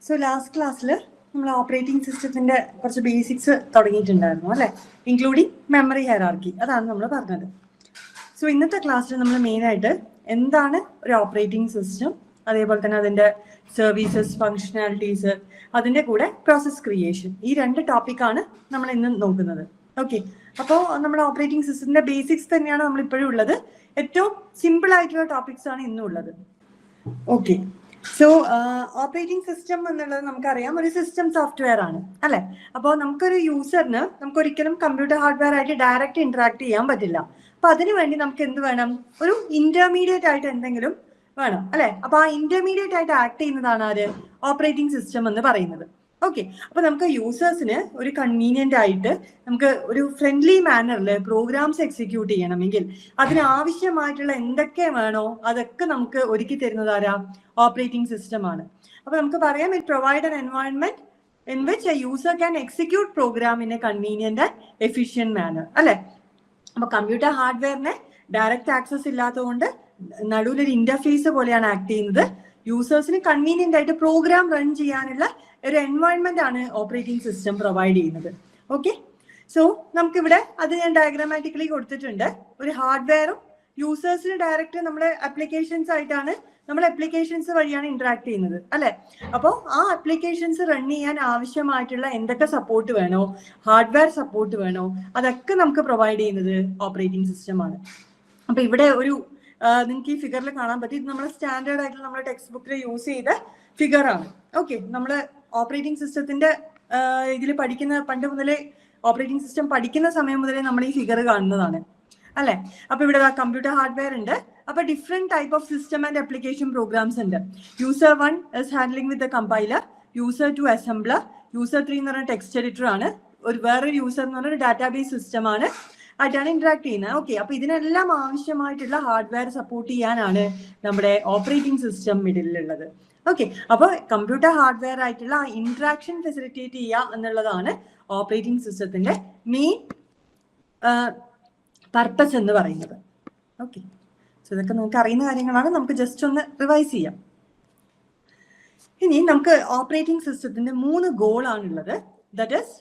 So last ക്ലാസ്സിൽ നമ്മൾ operating സിസ്റ്റത്തിന്റെ കുറച്ച് ബേസിക്സ് തുടങ്ങിയിട്ടുണ്ടായിരുന്നു അല്ലെ, ഇൻക്ലൂഡിങ് മെമ്മറി ഹൈറാർക്കി. അതാണ് നമ്മൾ പറഞ്ഞത്. സോ ഇന്നത്തെ ക്ലാസ്സിൽ നമ്മൾ മെയിനായിട്ട് എന്താണ് ഒരു ഓപ്പറേറ്റിംഗ് സിസ്റ്റം, അതേപോലെ തന്നെ അതിന്റെ സർവീസസ്, ഫങ്ഷനാലിറ്റീസ്, അതിന്റെ കൂടെ പ്രോസസ് ക്രിയേഷൻ, ഈ രണ്ട് ടോപ്പിക്കാണ് നമ്മൾ ഇന്ന് നോക്കുന്നത്. ഓക്കെ, അപ്പോൾ നമ്മുടെ ഓപ്പറേറ്റിംഗ് സിസ്റ്റത്തിന്റെ ബേസിക്സ് തന്നെയാണ് നമ്മൾ ഇപ്പോഴും ഉള്ളത്. ഏറ്റവും സിമ്പിൾ ആയിട്ടുള്ള ടോപ്പിക്സ് ആണ് ഇന്നും ഉള്ളത്. ഓക്കെ, സോ ഓപ്പറേറ്റിംഗ് സിസ്റ്റം എന്നുള്ളത് നമുക്കറിയാം ഒരു സിസ്റ്റം സോഫ്റ്റ്വെയർ ആണ് അല്ലെ. അപ്പോൾ നമുക്കൊരു യൂസറിന് നമുക്ക് ഒരിക്കലും കമ്പ്യൂട്ടർ ഹാർഡ്വെയർ ആയിട്ട് ഡയറക്റ്റ് ഇന്ററാക്ട് ചെയ്യാൻ പറ്റില്ല. അപ്പൊ അതിനു വേണ്ടി നമുക്ക് എന്ത് വേണം, ഒരു ഇന്റർമീഡിയറ്റ് ആയിട്ട് എന്തെങ്കിലും വേണം അല്ലെ. അപ്പൊ ആ ഇന്റർമീഡിയറ്റ് ആയിട്ട് ആക്ട് ചെയ്യുന്നതാണ് ആര്, ഓപ്പറേറ്റിംഗ് സിസ്റ്റം എന്ന് പറയുന്നത്. ഓക്കെ, അപ്പൊ നമുക്ക് യൂസേഴ്സിന് ഒരു കൺവീനിയന്റ് ആയിട്ട് നമുക്ക് ഒരു ഫ്രണ്ട്ലി മാനറിൽ പ്രോഗ്രാംസ് എക്സിക്യൂട്ട് ചെയ്യണമെങ്കിൽ അതിനാവശ്യമായിട്ടുള്ള എന്തൊക്കെ വേണോ അതൊക്കെ നമുക്ക് ഒരുക്കി തരുന്നത് ആരാ, ഓപ്പറേറ്റിംഗ് സിസ്റ്റം ആണ്. അപ്പൊ നമുക്ക് പറയാം, it provide an environment in which a user can execute program in a convenient and efficient manner അല്ലെ. അപ്പൊ കമ്പ്യൂട്ടർ ഹാർഡ്വെയറിനെ ഡയറക്റ്റ് ആക്സസ് ഇല്ലാത്തതുകൊണ്ട് നടുവിലൊരു ഇന്റർഫേസ് പോലെയാണ് ആക്ട് ചെയ്യുന്നത്. യൂസേഴ്സിന് കൺവീനിയന്റ് ആയിട്ട് പ്രോഗ്രാം റൺ ചെയ്യാനുള്ള ഒരു എൻവയോൺമെന്റ് ആണ് ഓപ്പറേറ്റിംഗ് സിസ്റ്റം പ്രൊവൈഡ് ചെയ്യുന്നത്. ഓക്കെ, സോ നമുക്കിവിടെ അത് ഞാൻ ഡയഗ്രാമാറ്റിക്കലി കൊടുത്തിട്ടുണ്ട്. ഒരു ഹാർഡ്വെയറും യൂസേഴ്സിന് ഡയറക്റ്റ് നമ്മുടെ ആപ്ലിക്കേഷൻസ് ആയിട്ടാണ്, നമ്മൾ ആപ്ലിക്കേഷൻസ് വഴിയാണ് ഇന്ററാക്ട് ചെയ്യുന്നത് അല്ലെ. അപ്പോൾ ആ ആപ്ലിക്കേഷൻസ് റൺ ചെയ്യാൻ ആവശ്യമായിട്ടുള്ള എന്തൊക്കെ സപ്പോർട്ട് വേണോ, ഹാർഡ്വെയർ സപ്പോർട്ട് വേണോ, അതൊക്കെ നമുക്ക് പ്രൊവൈഡ് ചെയ്യുന്നത് ഓപ്പറേറ്റിംഗ് സിസ്റ്റം ആണ്. അപ്പൊ ഇവിടെ ഒരു നിങ്ങൾക്ക് ഈ ഫിഗറിൽ കാണാൻ പറ്റും, ഇത് നമ്മൾ സ്റ്റാൻഡേർഡ് ആയിട്ടുള്ള നമ്മുടെ ടെക്സ്റ്റ് ബുക്കിൽ യൂസ് ചെയ്ത ഫിഗർ ആണ്. ഓക്കെ, നമ്മൾ ഓപ്പറേറ്റിംഗ് സിസ്റ്റത്തിന്റെ ഇതിൽ പഠിക്കുന്ന, പണ്ട് മുതലേ ഓപ്പറേറ്റിംഗ് സിസ്റ്റം പഠിക്കുന്ന സമയം മുതലേ നമ്മൾ ഈ ഫിഗർ കാണുന്നതാണ് അല്ലെ. അപ്പൊ ഇവിടെ കമ്പ്യൂട്ടർ ഹാർഡ്വെയർ ഉണ്ട്. അപ്പൊ different type of system and application programs ഉണ്ട്. User 1 is handling with the compiler, user 2 assembler, user 3 എന്ന് പറഞ്ഞ ടെക്സ്റ്റ് എഡിറ്റർ ആണ്, വേറൊരു യൂസർ എന്ന് പറഞ്ഞ ഡാറ്റാബേസ് സിസ്റ്റം ആണ് ആയിട്ടാണ് ഇന്ററാക്ട് ചെയ്യുന്നത്. ഓക്കെ, അപ്പൊ ഇതിനെല്ലാം ആവശ്യമായിട്ടുള്ള ഹാർഡ്വെയർ സപ്പോർട്ട് ചെയ്യാനാണ് നമ്മുടെ ഓപ്പറേറ്റിംഗ് സിസ്റ്റം മിഡിലുള്ളത്. ഓക്കെ, അപ്പൊ കമ്പ്യൂട്ടർ ഹാർഡ്വെയർ ആയിട്ടുള്ള ഇന്ററാക്ഷൻ ഫെസിലിറ്റേറ്റ് ചെയ്യുക എന്നുള്ളതാണ് ഓപ്പറേറ്റിംഗ് സിസ്റ്റത്തിന്റെ മെയിൻ പർപ്പസ് എന്ന് പറയുന്നത്. ഓക്കെ, സോ ഇതൊക്കെ നമുക്ക് അറിയുന്ന കാര്യങ്ങളാണ്, നമുക്ക് ജസ്റ്റ് ഒന്ന് റിവൈസ് ചെയ്യാം. ഇനി നമുക്ക് ഓപ്പറേറ്റിംഗ് സിസ്റ്റത്തിന്റെ 3 ഗോളാണുള്ളത്. That is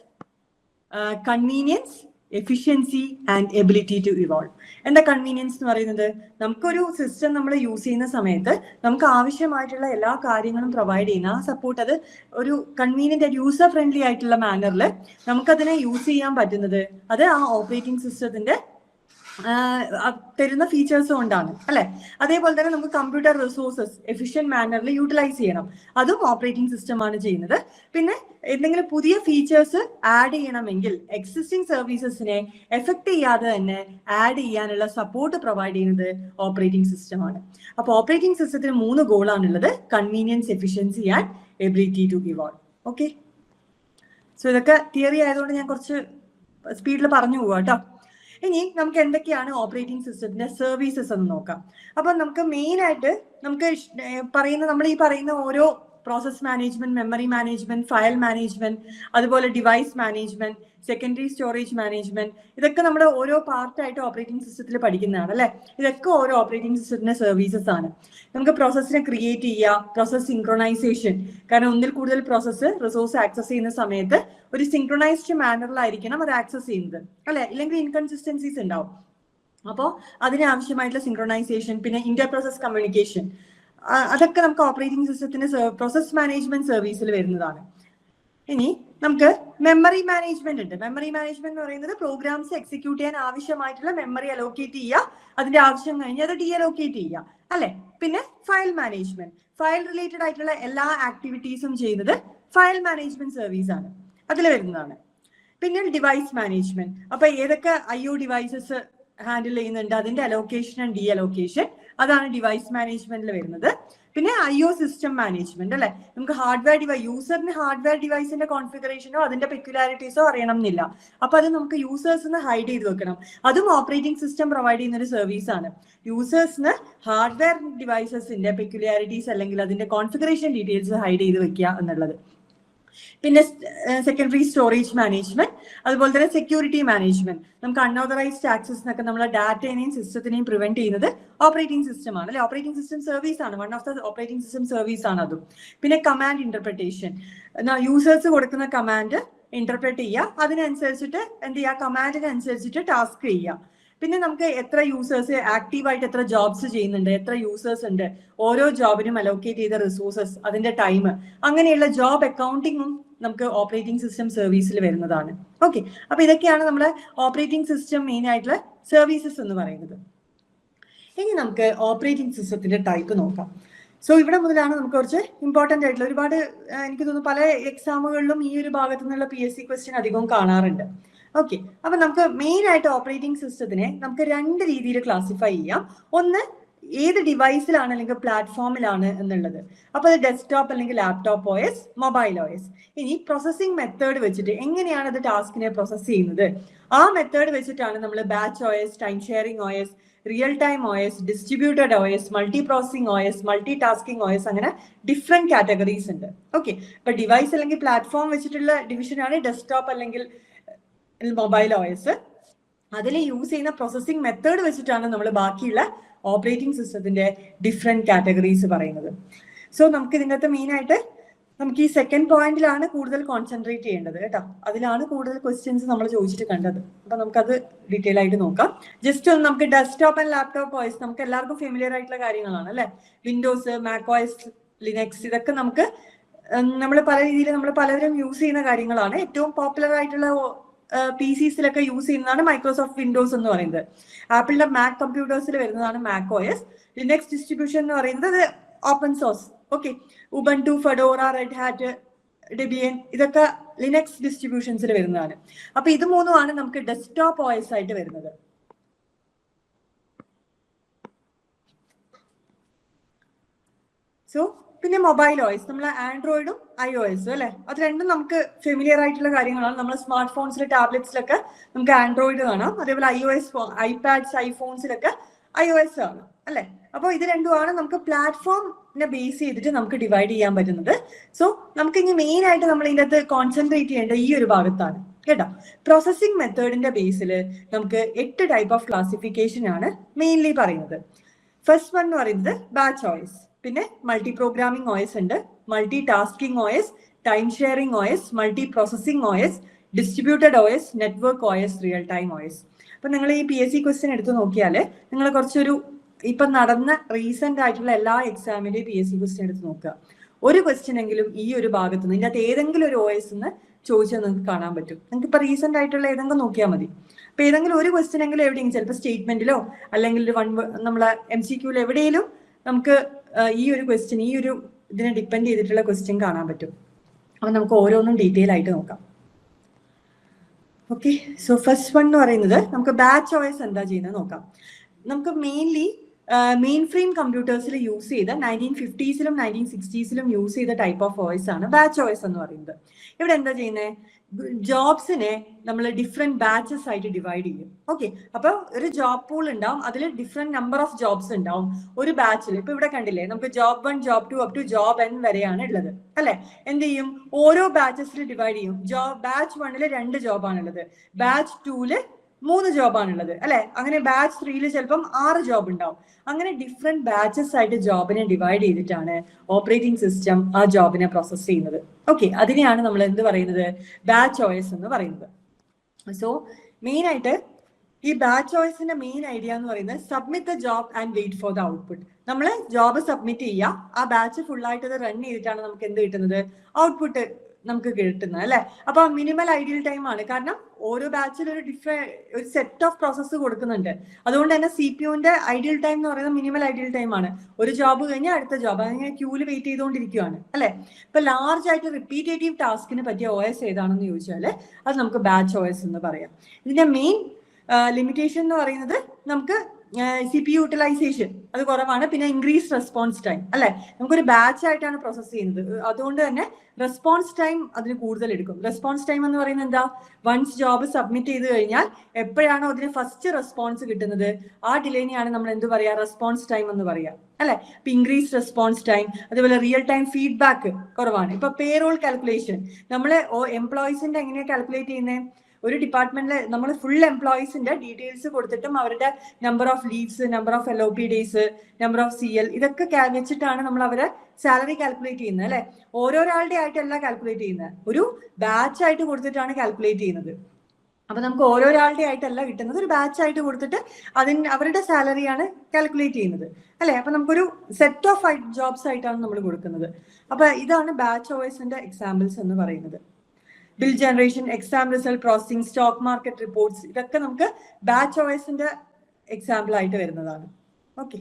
convenience, efficiency and ability to evolve. എന്താ കൺവീനിയൻസ് എന്ന് പറയുന്നത്? നമുക്കൊരു സിസ്റ്റം നമ്മൾ യൂസ് ചെയ്യുന്ന സമയത്ത് നമുക്ക് ആവശ്യമായിട്ടുള്ള എല്ലാ കാര്യങ്ങളും പ്രൊവൈഡ് ചെയ്യുന്ന ആ സപ്പോർട്ട്, അത് ഒരു കൺവീനിയന്റ് യൂസർ ഫ്രണ്ട്ലി ആയിട്ടുള്ള മാനറിൽ നമുക്കതിനെ യൂസ് ചെയ്യാൻ പറ്റുന്നത് അത് ആ ഓപ്പറേറ്റിംഗ് സിസ്റ്റത്തിന്റെ തരുന്ന ഫീച്ചേഴ്സ് കൊണ്ടാണ് അല്ലെ. അതേപോലെ തന്നെ നമുക്ക് കമ്പ്യൂട്ടർ റിസോഴ്സസ് എഫിഷ്യന്റ് മാനറിൽ യൂട്ടിലൈസ് ചെയ്യണം, അതും ഓപ്പറേറ്റിംഗ് സിസ്റ്റം ആണ് ചെയ്യുന്നത്. പിന്നെ എന്തെങ്കിലും പുതിയ ഫീച്ചേഴ്സ് ആഡ് ചെയ്യണമെങ്കിൽ എക്സിസ്റ്റിംഗ് സർവീസസിനെ എഫക്ട് ചെയ്യാതെ തന്നെ ആഡ് ചെയ്യാനുള്ള സപ്പോർട്ട് പ്രൊവൈഡ് ചെയ്യുന്നത് ഓപ്പറേറ്റിംഗ് സിസ്റ്റം ആണ്. അപ്പൊ ഓപ്പറേറ്റിംഗ് സിസ്റ്റത്തിന് 3 ഗോളാണുള്ളത്: convenience, efficiency and ability to evolve. Okay, so ഇതൊക്കെ തിയറി ആയതുകൊണ്ട് ഞാൻ കുറച്ച് സ്പീഡിൽ പറഞ്ഞു പോവാം കേട്ടോ. ഇനി നമുക്ക് എന്തൊക്കെയാണ് ഓപ്പറേറ്റിംഗ് സിസ്റ്റത്തിന്റെ സർവീസസ് എന്ന് നോക്കാം. അപ്പൊ നമുക്ക് മെയിൻ ആയിട്ട് നമുക്ക് നമ്മൾ ഈ പറയുന്ന ഓരോ process management, memory management, file management, അതുപോലെ device management, secondary storage management, ഇതൊക്കെ നമ്മുടെ ഓരോ പാർട്ടായിട്ട് ഓപ്പറേറ്റിംഗ് സിസ്റ്റത്തിൽ പഠിക്കുന്നതാണ് അല്ലെ. ഇതൊക്കെ ഓരോ ഓപ്പറേറ്റിംഗ് സിസ്റ്റത്തിന്റെ സർവീസസ് ആണ്. നമുക്ക് പ്രോസസ്സിനെ ക്രിയേറ്റ് ചെയ്യുക, പ്രോസസ് സിങ്ക്രണൈസേഷൻ, കാരണം ഒന്നിൽ കൂടുതൽ പ്രോസസ്സ് റിസോഴ്സ് ആക്സസ് ചെയ്യുന്ന സമയത്ത് ഒരു സിങ്ക്രണൈസ്ഡ് മാനറിലായിരിക്കണം അത് ആക്സസ് ചെയ്യുന്നത് അല്ലെ, ഇല്ലെങ്കിൽ ഇൻകൺസിസ്റ്റൻസീസ് ഉണ്ടാവും. അപ്പോൾ അതിനാവശ്യമായിട്ടുള്ള സിങ്ക്രണൈസേഷൻ, പിന്നെ ഇന്റർ പ്രോസസ് കമ്മ്യൂണിക്കേഷൻ, അതൊക്കെ നമുക്ക് ഓപ്പറേറ്റിംഗ് സിസ്റ്റത്തിന്റെ പ്രോസസ് മാനേജ്മെന്റ് സർവീസിൽ വരുന്നതാണ്. ഇനി നമുക്ക് മെമ്മറി മാനേജ്മെന്റ് ഉണ്ട്. മെമ്മറി മാനേജ്മെന്റ് എന്ന് പറയുന്നത് പ്രോഗ്രാംസ് എക്സിക്യൂട്ട് ചെയ്യാൻ ആവശ്യമായിട്ടുള്ള മെമ്മറി അലോക്കേറ്റ് ചെയ്യുക, അതിന്റെ ആവശ്യം കഴിഞ്ഞ് അത് ഡീഅലോക്കേറ്റ് ചെയ്യുക അല്ലെ. പിന്നെ ഫയൽ മാനേജ്മെന്റ്, ഫയൽ റിലേറ്റഡ് ആയിട്ടുള്ള എല്ലാ ആക്ടിവിറ്റീസും ചെയ്യുന്നത് ഫയൽ മാനേജ്മെന്റ് സർവീസ് ആണ്, അതിൽ വരുന്നതാണ്. പിന്നെ ഡിവൈസ് മാനേജ്മെന്റ്, അപ്പൊ ഏതൊക്കെ IO ഡിവൈസസ് ഹാൻഡിൽ ചെയ്യുന്നുണ്ട് അതിന്റെ അലോക്കേഷൻ ആൻഡ് ഡീഅലോക്കേഷൻ, അതാണ് ഡിവൈസ് മാനേജ്മെന്റിൽ വരുന്നത്. പിന്നെ IO സിസ്റ്റം മാനേജ്മെന്റ് അല്ലെ, നമുക്ക് യൂസറിന് ഹാർഡ്വെയർ ഡിവൈസിന്റെ കോൺഫിഗറേഷനോ അതിന്റെ പെക്യുലാരിറ്റീസോ അറിയണം എന്നില്ല. അപ്പൊ അത് നമുക്ക് യൂസേഴ്സിന് ഹൈഡ് ചെയ്ത് വെക്കണം, അതും ഓപ്പറേറ്റിംഗ് സിസ്റ്റം പ്രൊവൈഡ് ചെയ്യുന്ന ഒരു സർവീസ് ആണ്. യൂസേഴ്സിന് ഹാർഡ്വെയർ ഡിവൈസസിന്റെ പെക്യുലാരിറ്റീസ് അല്ലെങ്കിൽ അതിന്റെ കോൺഫിഗറേഷൻ ഡീറ്റെയിൽസ് ഹൈഡ് ചെയ്ത് വെക്കുക എന്നുള്ളത്. പിന്നെ സെക്കൻഡറി സ്റ്റോറേജ് മാനേജ്മെന്റ്, അതുപോലെ തന്നെ സെക്യൂരിറ്റി മാനേജ്മെന്റ്. നമുക്ക് അൺഓതറൈസ്ഡ് ആക്സസ് എന്നൊക്കെ നമ്മളെ ഡാറ്റേനെയും സിസ്റ്റത്തിനെയും പ്രിവെന്റ് ചെയ്യുന്നത് ഓപ്പറേറ്റിംഗ് സിസ്റ്റം ആണ് അല്ലെ. ഓപ്പറേറ്റിംഗ് സിസ്റ്റം സർവീസ് ആണ്, one of the operating system service ആണ് അതും. പിന്നെ കമാൻഡ് ഇന്റർപ്രിട്ടേഷൻ, യൂസേഴ്സ് കൊടുക്കുന്ന കമാൻഡ് ഇന്റർപ്രറ്റ് ചെയ്യുക, അതിനനുസരിച്ചിട്ട് എന്ത് ചെയ്യുക, കമാൻഡിനനുസരിച്ചിട്ട് ടാസ്ക് ചെയ്യുക. പിന്നെ നമുക്ക് എത്ര യൂസേഴ്സ് ആക്റ്റീവായിട്ട് എത്ര ജോബ്സ് ചെയ്യുന്നുണ്ട്, എത്ര യൂസേഴ്സ് ഉണ്ട്, ഓരോ ജോബിനും അലോക്കേറ്റ് ചെയ്ത റിസോഴ്സസ്, അതിന്റെ ടൈം, അങ്ങനെയുള്ള ജോബ് അക്കൗണ്ടിങ്ങും നമുക്ക് ഓപ്പറേറ്റിംഗ് സിസ്റ്റം സർവീസിൽ വരുന്നതാണ്. ഓക്കെ, അപ്പൊ ഇതൊക്കെയാണ് നമ്മുടെ ഓപ്പറേറ്റിംഗ് സിസ്റ്റം മെയിൻ ആയിട്ടുള്ള സർവീസസ് എന്ന് പറയുന്നത്. ഇനി നമുക്ക് ഓപ്പറേറ്റിംഗ് സിസ്റ്റത്തിന്റെ ടൈപ്പ് നോക്കാം. സോ ഇവിടെ മുതലാണ് നമുക്ക് കുറച്ച് ഇമ്പോർട്ടന്റ് ആയിട്ടുള്ള ഒരുപാട്, എനിക്ക് തോന്നുന്നു പല എക്സാമുകളിലും ഈ ഒരു ഭാഗത്തു നിന്നുള്ള PSC ക്വസ്റ്റ്യൻ അധികവും കാണാറുണ്ട്. ഓക്കെ, അപ്പൊ നമുക്ക് മെയിൻ ആയിട്ട് ഓപ്പറേറ്റിംഗ് സിസ്റ്റത്തിനെ നമുക്ക് രണ്ട് രീതിയിൽ ക്ലാസിഫൈ ചെയ്യാം. ഒന്ന് ഏത് ഡിവൈസിലാണ് അല്ലെങ്കിൽ പ്ലാറ്റ്ഫോമിലാണ് എന്നുള്ളത്. അപ്പൊ അത് ഡെസ്ക്ടോപ്പ് അല്ലെങ്കിൽ ലാപ്ടോപ്പ് OS, മൊബൈൽ OS. ഇനി പ്രോസസ്സിംഗ് മെത്തേഡ് വെച്ചിട്ട് എങ്ങനെയാണ് അത് ടാസ്കിനെ പ്രോസസ് ചെയ്യുന്നത്, ആ മെത്തേഡ് വെച്ചിട്ടാണ് നമ്മൾ batch OS, time sharing OS, real time OS, distributed OS, multi processing OS, multi tasking OS, അങ്ങനെ ഡിഫറെന്റ് കാറ്റഗറീസ് ഉണ്ട്. ഓക്കെ, ഇപ്പൊ ഡിവൈസ് അല്ലെങ്കിൽ പ്ലാറ്റ്ഫോം വെച്ചിട്ടുള്ള ഡിവിഷനാണ് ഡെസ്ക്ടോപ്പ് അല്ലെങ്കിൽ മൊബൈൽ OS. അതിൽ യൂസ് ചെയ്യുന്ന പ്രോസസ്സിംഗ് മെത്തേഡ് വെച്ചിട്ടാണ് നമ്മൾ ബാക്കിയുള്ള ഓപ്പറേറ്റിംഗ് സിസ്റ്റത്തിന്റെ ഡിഫറെന്റ് കാറ്റഗറീസ് പറയുന്നത്. സോ നമുക്ക് ഇതിനകത്ത് മെയിൻ ആയിട്ട് നമുക്ക് ഈ സെക്കൻഡ് പോയിന്റിലാണ് കൂടുതൽ കോൺസെൻട്രേറ്റ് ചെയ്യേണ്ടത് കേട്ടോ. അതിലാണ് കൂടുതൽ ക്വസ്റ്റ്യൻസ് നമ്മൾ ചോദിച്ചിട്ട് കണ്ടത്. അപ്പൊ നമുക്കത് ഡീറ്റെയിൽ ആയിട്ട് നോക്കാം. ജസ്റ്റ് ഒന്ന് നമുക്ക് ഡെസ്ക്ടോപ്പ് ആൻഡ് ലാപ്ടോപ്പ് OS നമുക്ക് എല്ലാവർക്കും ഫെമിലിയർ ആയിട്ടുള്ള കാര്യങ്ങളാണ് അല്ലെ. വിൻഡോസ്, മാക് OS, ലിനക്സ്, ഇതൊക്കെ നമുക്ക് നമ്മൾ പല രീതിയിൽ നമ്മൾ പലരും യൂസ് ചെയ്യുന്ന കാര്യങ്ങളാണ്. ഏറ്റവും പോപ്പുലർ ആയിട്ടുള്ള PCസിലൊക്കെ യൂസ് ചെയ്യുന്നതാണ് മൈക്രോസോഫ്റ്റ് വിൻഡോസ് എന്ന് പറയുന്നത്. ആപ്പിളിന്റെ മാക് കമ്പ്യൂട്ടേഴ്സിൽ വരുന്നതാണ് മാക് OS. ലിനക്സ് ഡിസ്ട്രിബ്യൂഷൻ എന്ന് പറയുന്നത് open source. Okay, Ubuntu, Fedora, red hat, Debian, ഇതൊക്കെ ലിനക്സ് ഡിസ്ട്രിബ്യൂഷൻസിൽ വരുന്നതാണ്. അപ്പൊ ഇത് മൂന്നുമാണ് നമുക്ക് ഡെസ്ക്ടോപ്പ് OS ആയിട്ട് വരുന്നത്. സോ പിന്നെ മൊബൈൽ OS, നമ്മൾ ആൻഡ്രോയിഡും iOS അല്ലെ, അത് രണ്ടും നമുക്ക് ഫെമിലിയർ ആയിട്ടുള്ള കാര്യങ്ങളാണ്. നമ്മൾ സ്മാർട്ട് ഫോൺസിൽ, ടാബ്ലറ്റ്സിലൊക്കെ നമുക്ക് ആൻഡ്രോയിഡ് കാണാം. അതേപോലെ iOS, ഐപാഡ്സ്, ഐഫോൺസിലൊക്കെ iOS ആണ് അല്ലെ. അപ്പോൾ ഇത് രണ്ടുമാണ് നമുക്ക് പ്ലാറ്റ്ഫോമിനെ ബേസ് ചെയ്തിട്ട് നമുക്ക് ഡിവൈഡ് ചെയ്യാൻ പറ്റുന്നത്. സോ നമുക്ക് ഇനി മെയിൻ ആയിട്ട് നമ്മൾ ഇതിൻ്റെ അകത്ത് കോൺസെൻട്രേറ്റ് ചെയ്യേണ്ട ഈ ഒരു ഭാഗത്താണ് കേട്ടോ. പ്രോസസ്സിംഗ് മെത്തേഡിന്റെ ബേസിൽ നമുക്ക് 8 ടൈപ്പ് ഓഫ് ക്ലാസിഫിക്കേഷൻ ആണ് മെയിൻലി പറയുന്നത്. ഫസ്റ്റ് വൺ എന്ന് പറയുന്നത് ബാച്ച് OS, പിന്നെ മൾട്ടി പ്രോഗ്രാമിംഗ് OS ഉണ്ട്, multi tasking OS, time sharing OS, multi processing OS, distributed OS, network OS, real time OS. അപ്പൊ നിങ്ങൾ ഈ PSC ക്വസ്റ്റ്യൻ എടുത്ത് നോക്കിയാൽ നിങ്ങൾ കുറച്ചൊരു ഇപ്പൊ നടന്ന റീസെന്റ് ആയിട്ടുള്ള എല്ലാ എക്സാമിന്റെയും PSC ക്വസ്റ്റ്യൻ എടുത്ത് നോക്കുക. ഒരു ക്വസ്റ്റ്യൻ എങ്കിലും ഈ ഒരു ഭാഗത്ത് നിന്ന് ഇതിന്റെ അകത്ത് ഏതെങ്കിലും ഒരു OS എന്ന് ചോദിച്ചാൽ നിങ്ങൾക്ക് കാണാൻ പറ്റും. നിങ്ങൾക്ക് ഇപ്പൊ റീസെന്റ് ആയിട്ടുള്ള ഏതെങ്കിലും നോക്കിയാൽ മതി. അപ്പൊ ഏതെങ്കിലും ഒരു ക്വസ്റ്റ്യൻ എങ്കിലും എവിടെയെങ്കിലും ചിലപ്പോൾ സ്റ്റേറ്റ്മെന്റിലോ അല്ലെങ്കിൽ നമ്മളെ MCQയിലോ എവിടെയെങ്കിലും നമുക്ക് ഈ ഒരു ക്വസ്റ്റ്യൻ, ഈ ഒരു ഇതിനെ ഡിപ്പെൻഡ് ചെയ്തിട്ടുള്ള ക്വസ്റ്റ്യൻ കാണാൻ പറ്റും. അപ്പൊ നമുക്ക് ഓരോന്നും ഡീറ്റെയിൽ ആയിട്ട് നോക്കാം. ഓക്കെ, സോ ഫസ്റ്റ് വൺ എന്ന് പറയുന്നത് നമുക്ക് ബാച്ച് OS എന്താ ചെയ്യുന്നത് നോക്കാം. നമുക്ക് മെയിൻലി മെയിൻ ഫ്രെയിം കമ്പ്യൂട്ടേഴ്സിൽ യൂസ് ചെയ്ത 1950സിലും 1960സിലും യൂസ് ചെയ്ത ടൈപ്പ് ഓഫ് OS ആണ് ബാച്ച് OS എന്ന് പറയുന്നത്. ഇവിടെ എന്താ ചെയ്യുന്നത്, ജോബ്സിനെ നമ്മൾ ഡിഫറെന്റ് ബാച്ചസ് ആയിട്ട് ഡിവൈഡ് ചെയ്യും. ഓക്കെ, അപ്പൊ ഒരു ജോബ് പൂൾ ഉണ്ടാവും, അതിൽ ഡിഫറെന്റ് നമ്പർ ഓഫ് ജോബ്സ് ഉണ്ടാവും ഒരു ബാച്ചിൽ. ഇപ്പൊ ഇവിടെ കണ്ടില്ലേ, നമുക്ക് job 1, job 2 up to job N വരെയാണ് ഉള്ളത് അല്ലെ. എന്ത് ചെയ്യും, ഓരോ ബാച്ചസിൽ ഡിവൈഡ് ചെയ്യും. ബാച്ച് 1ൽ 2 ജോബാണുള്ളത്, ബാച്ച് 2ല് 3 ജോബാണുള്ളത് അല്ലെ. അങ്ങനെ ബാച്ച് 3ല് ചിലപ്പം 6 ജോബ് ഉണ്ടാവും. അങ്ങനെ ഡിഫറെന്റ് ബാച്ചസ് ആയിട്ട് ജോബിനെ ഡിവൈഡ് ചെയ്തിട്ടാണ് ഓപ്പറേറ്റിംഗ് സിസ്റ്റം ആ ജോബിനെ പ്രോസസ് ചെയ്യുന്നത്. ഓക്കെ, അതിനെയാണ് നമ്മൾ എന്ത് പറയുന്നത്, ബാച്ച് OS എന്ന് പറയുന്നത്. സോ മെയിൻ ആയിട്ട് ഈ ബാച്ച് OSന്റെ മെയിൻ ഐഡിയ എന്ന് പറയുന്നത് submit the job and wait for the output. നമ്മൾ ജോബ് സബ്മിറ്റ് ചെയ്യുക, ആ ബാച്ച് ഫുൾ ആയിട്ട് അത് റൺ ചെയ്തിട്ടാണ് നമുക്ക് എന്ത് കിട്ടുന്നത്, ഔട്ട്പുട്ട് നമുക്ക് കിട്ടുന്നത് അല്ലെ. അപ്പൊ മിനിമൽ ഐഡിയൽ ടൈം ആണ്, കാരണം ഓരോ ബാച്ചിൽ ഒരു സെറ്റ് ഓഫ് പ്രോസസ്സ് കൊടുക്കുന്നുണ്ട്. അതുകൊണ്ട് തന്നെ CPUന്റെ ഐഡിയൽ ടൈം എന്ന് പറയുന്നത് മിനിമൽ ഐഡിയൽ ടൈം ആണ്. ഒരു ജോബ് കഴിഞ്ഞാൽ അടുത്ത ജോബ്, അങ്ങനെ ക്യൂല് വെയിറ്റ് ചെയ്തുകൊണ്ടിരിക്കുകയാണ് അല്ലെ. ഇപ്പൊ ലാർജ് ആയിട്ട് റിപ്പീറ്റേറ്റീവ് ടാസ്കിന് പറ്റിയ OS ഏതാണെന്ന് ചോദിച്ചാൽ അത് നമുക്ക് ബാച്ച് OS എന്ന് പറയാം. ഇതിന്റെ മെയിൻ ലിമിറ്റേഷൻ എന്ന് പറയുന്നത് നമുക്ക് CPU യൂട്ടിലൈസേഷൻ അത് കുറവാണ്. പിന്നെ ഇൻക്രീസ് റെസ്പോൺസ് ടൈം അല്ലെ, നമുക്കൊരു ബാച്ച് ആയിട്ടാണ് പ്രോസസ് ചെയ്യുന്നത്. അതുകൊണ്ട് തന്നെ റെസ്പോൺസ് ടൈം അതിന് കൂടുതൽ എടുക്കും. റെസ്പോൺസ് ടൈം എന്ന് പറയുന്നത് എന്താ, വൺസ് ജോബ് സബ്മിറ്റ് ചെയ്ത് കഴിഞ്ഞാൽ എപ്പോഴാണോ അതിന് ഫസ്റ്റ് റെസ്പോൺസ് കിട്ടുന്നത് ആ ഡിലേനെയാണ് നമ്മൾ എന്ത് പറയാ, റെസ്പോൺസ് ടൈം എന്ന് പറയാ അല്ലെ. ഇപ്പൊ ഇൻക്രീസ് റെസ്പോൺസ് ടൈം, അതുപോലെ റിയൽ ടൈം ഫീഡ്ബാക്ക് കുറവാണ്. ഇപ്പൊ പേറോൾ കാൽക്കുലേഷൻ നമ്മൾ എംപ്ലോയീസിന്റെ എങ്ങനെയാണ് കാൽക്കുലേറ്റ് ചെയ്യുന്നത്, ഒരു ഡിപ്പാർട്ട്മെന്റിൽ നമ്മൾ ഫുൾ എംപ്ലോയീസിന്റെ ഡീറ്റെയിൽസ് കൊടുത്തിട്ടും അവരുടെ number of leaves, number of LOP days, number of CL ഇതൊക്കെ വെച്ചിട്ടാണ് നമ്മൾ അവരെ സാലറി കാൽക്കുലേറ്റ് ചെയ്യുന്നത് അല്ലെ. ഓരോരാളുടെ ആയിട്ടല്ല കാൽക്കുലേറ്റ് ചെയ്യുന്നത്, ഒരു ബാച്ച് ആയിട്ട് കൊടുത്തിട്ടാണ് കാൽക്കുലേറ്റ് ചെയ്യുന്നത്. അപ്പൊ നമുക്ക് ഓരോരാളുടെ ആയിട്ടല്ല കിട്ടുന്നത്, ഒരു ബാച്ച് ആയിട്ട് കൊടുത്തിട്ട് അവരുടെ സാലറിയാണ് കാൽക്കുലേറ്റ് ചെയ്യുന്നത് അല്ലെ. അപ്പൊ നമുക്കൊരു സെറ്റ് ഓഫ് ജോബ്സ് ആയിട്ടാണ് നമ്മൾ കൊടുക്കുന്നത്. അപ്പൊ ഇതാണ് ബാച്ച് OSന്റെ എക്സാമ്പിൾസ് എന്ന് പറയുന്നത്. Bill generation, exam result processing, stock market reports, ഇതൊക്കെ നമുക്ക് ബാച്ച് OSന്റെ എക്സാമ്പിൾ ആയിട്ട് വരുന്നതാണ്. ഓക്കെ,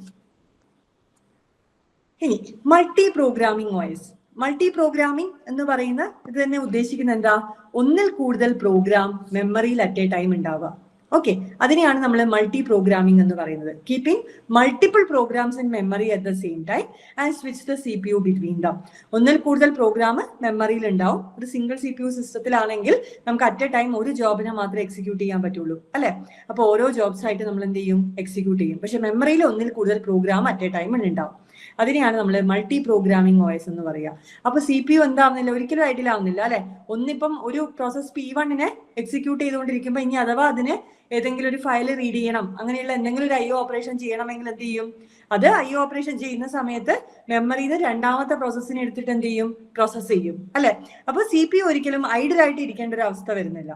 ഇനി multi programming OS. Multi programming എന്ന് പറയുന്ന ഇത് തന്നെ ഉദ്ദേശിക്കുന്നത് എന്താ, ഒന്നിൽ കൂടുതൽ പ്രോഗ്രാം മെമ്മറിയിൽ അറ്റ് എ ടൈം ഉണ്ടാവുക. ഓക്കെ, അതിനെയാണ് നമ്മൾ മൾട്ടി പ്രോഗ്രാമിംഗ് എന്ന് പറയുന്നത്. Keeping multiple programs in memory at the same time and switch the CPU between them. ഒന്നിൽ കൂടുതൽ പ്രോഗ്രാം മെമ്മറിയിൽ ഉണ്ടാവും. ഒരു സിംഗിൾ CPU സിസ്റ്റത്തിലാണെങ്കിൽ നമുക്ക് അറ്റ് എ ടൈം ഒരു ജോബിനെ മാത്രമേ എക്സിക്യൂട്ട് ചെയ്യാൻ പറ്റുള്ളൂ അല്ലെ. അപ്പൊ ഓരോ ജോബ്സ് ആയിട്ട് നമ്മൾ എന്ത് ചെയ്യും, എക്സിക്യൂട്ട് ചെയ്യും. പക്ഷെ മെമ്മറിയിൽ ഒന്നിൽ കൂടുതൽ പ്രോഗ്രാം അറ്റ് എ ടൈം ഉണ്ടാവും. അതിനെയാണ് നമ്മൾ മൾട്ടി പ്രോഗ്രാമിംഗ് OS എന്ന് പറയുക. അപ്പൊ CPU എന്താവുന്നില്ല, ഒരിക്കലും ഐഡിയൽ ആവുന്നില്ല അല്ലെ. ഒന്നിപ്പം ഒരു പ്രോസസ് P1നെ എക്സിക്യൂട്ട് ചെയ്തുകൊണ്ടിരിക്കുമ്പോൾ ഇനി അഥവാ അതിന് ഏതെങ്കിലും ഒരു ഫയൽ റീഡ് ചെയ്യണം, അങ്ങനെയുള്ള എന്തെങ്കിലും ഒരു IO ഓപ്പറേഷൻ ചെയ്യണമെങ്കിൽ എന്ത് ചെയ്യും, അത് IO ഓപ്പറേഷൻ ചെയ്യുന്ന സമയത്ത് മെമ്മറിയിൽ നിന്ന് രണ്ടാമത്തെ പ്രോസസ്സിനെ എടുത്തിട്ട് എന്ത് ചെയ്യും, പ്രോസസ് ചെയ്യും അല്ലെ. അപ്പൊ CPU ഒരിക്കലും ഐഡിൽ ആയിട്ട് ഇരിക്കേണ്ട ഒരു അവസ്ഥ വരുന്നില്ല.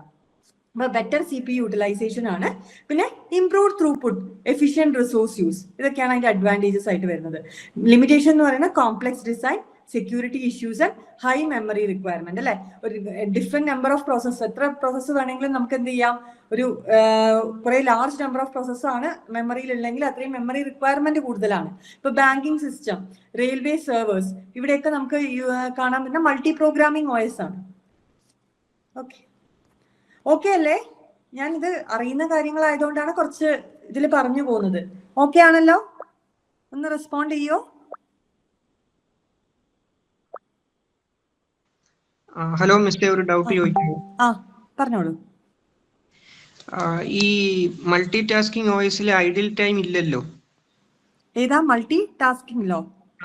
അപ്പൊ ബെറ്റർ CPU യൂട്ടിലൈസേഷൻ ആണ്. പിന്നെ improve throughput, efficient resource use, ഇതൊക്കെയാണ് അതിന്റെ അഡ്വാൻറ്റേജസ് ആയിട്ട് വരുന്നത്. ലിമിറ്റേഷൻ എന്ന് പറയുന്നത് complex design, security issues and high memory requirement അല്ലെ. ഒരു ഡിഫറെന്റ് നമ്പർ ഓഫ് പ്രോസസ്, എത്ര പ്രോസസ്സ് വേണമെങ്കിലും നമുക്ക് എന്ത് ചെയ്യാം, ഒരു കുറെ ലാർജ് നമ്പർ ഓഫ് പ്രോസസ് ആണ് മെമ്മറിയിൽ ഉള്ളെങ്കിൽ അത്രയും മെമ്മറി റിക്വയർമെന്റ് കൂടുതലാണ്. ഇപ്പൊ ബാങ്കിങ് സിസ്റ്റം, റെയിൽവേ സെർവേഴ്സ്, ഇവിടെയൊക്കെ നമുക്ക് കാണാൻ പറ്റുന്ന മൾട്ടി പ്രോഗ്രാമിംഗ് OS ആണ്. ഓക്കെ അല്ലേ? ഞാൻ ഇത് അറിയുന്ന കാര്യങ്ങളായതുകൊണ്ടാണ് കുറച്ച് ഇതിൽ പറഞ്ഞു പോകുന്നത്. ഓക്കെ ആണല്ലോ? ഒന്ന് റെസ്പോണ്ട് ചെയ്യോ? ഹലോ മിസ്റ്റർ, ഒരു ഡൗട്ട് ചോദിക്കുന്നു. പറഞ്ഞോളൂ. ഈ മൾട്ടി ടാസ്കിംഗ് OSൽ ഐഡിൽ ടൈം ഇല്ലല്ലോ. ഏതാ മൾട്ടി ടാസ്കിംഗിലോ?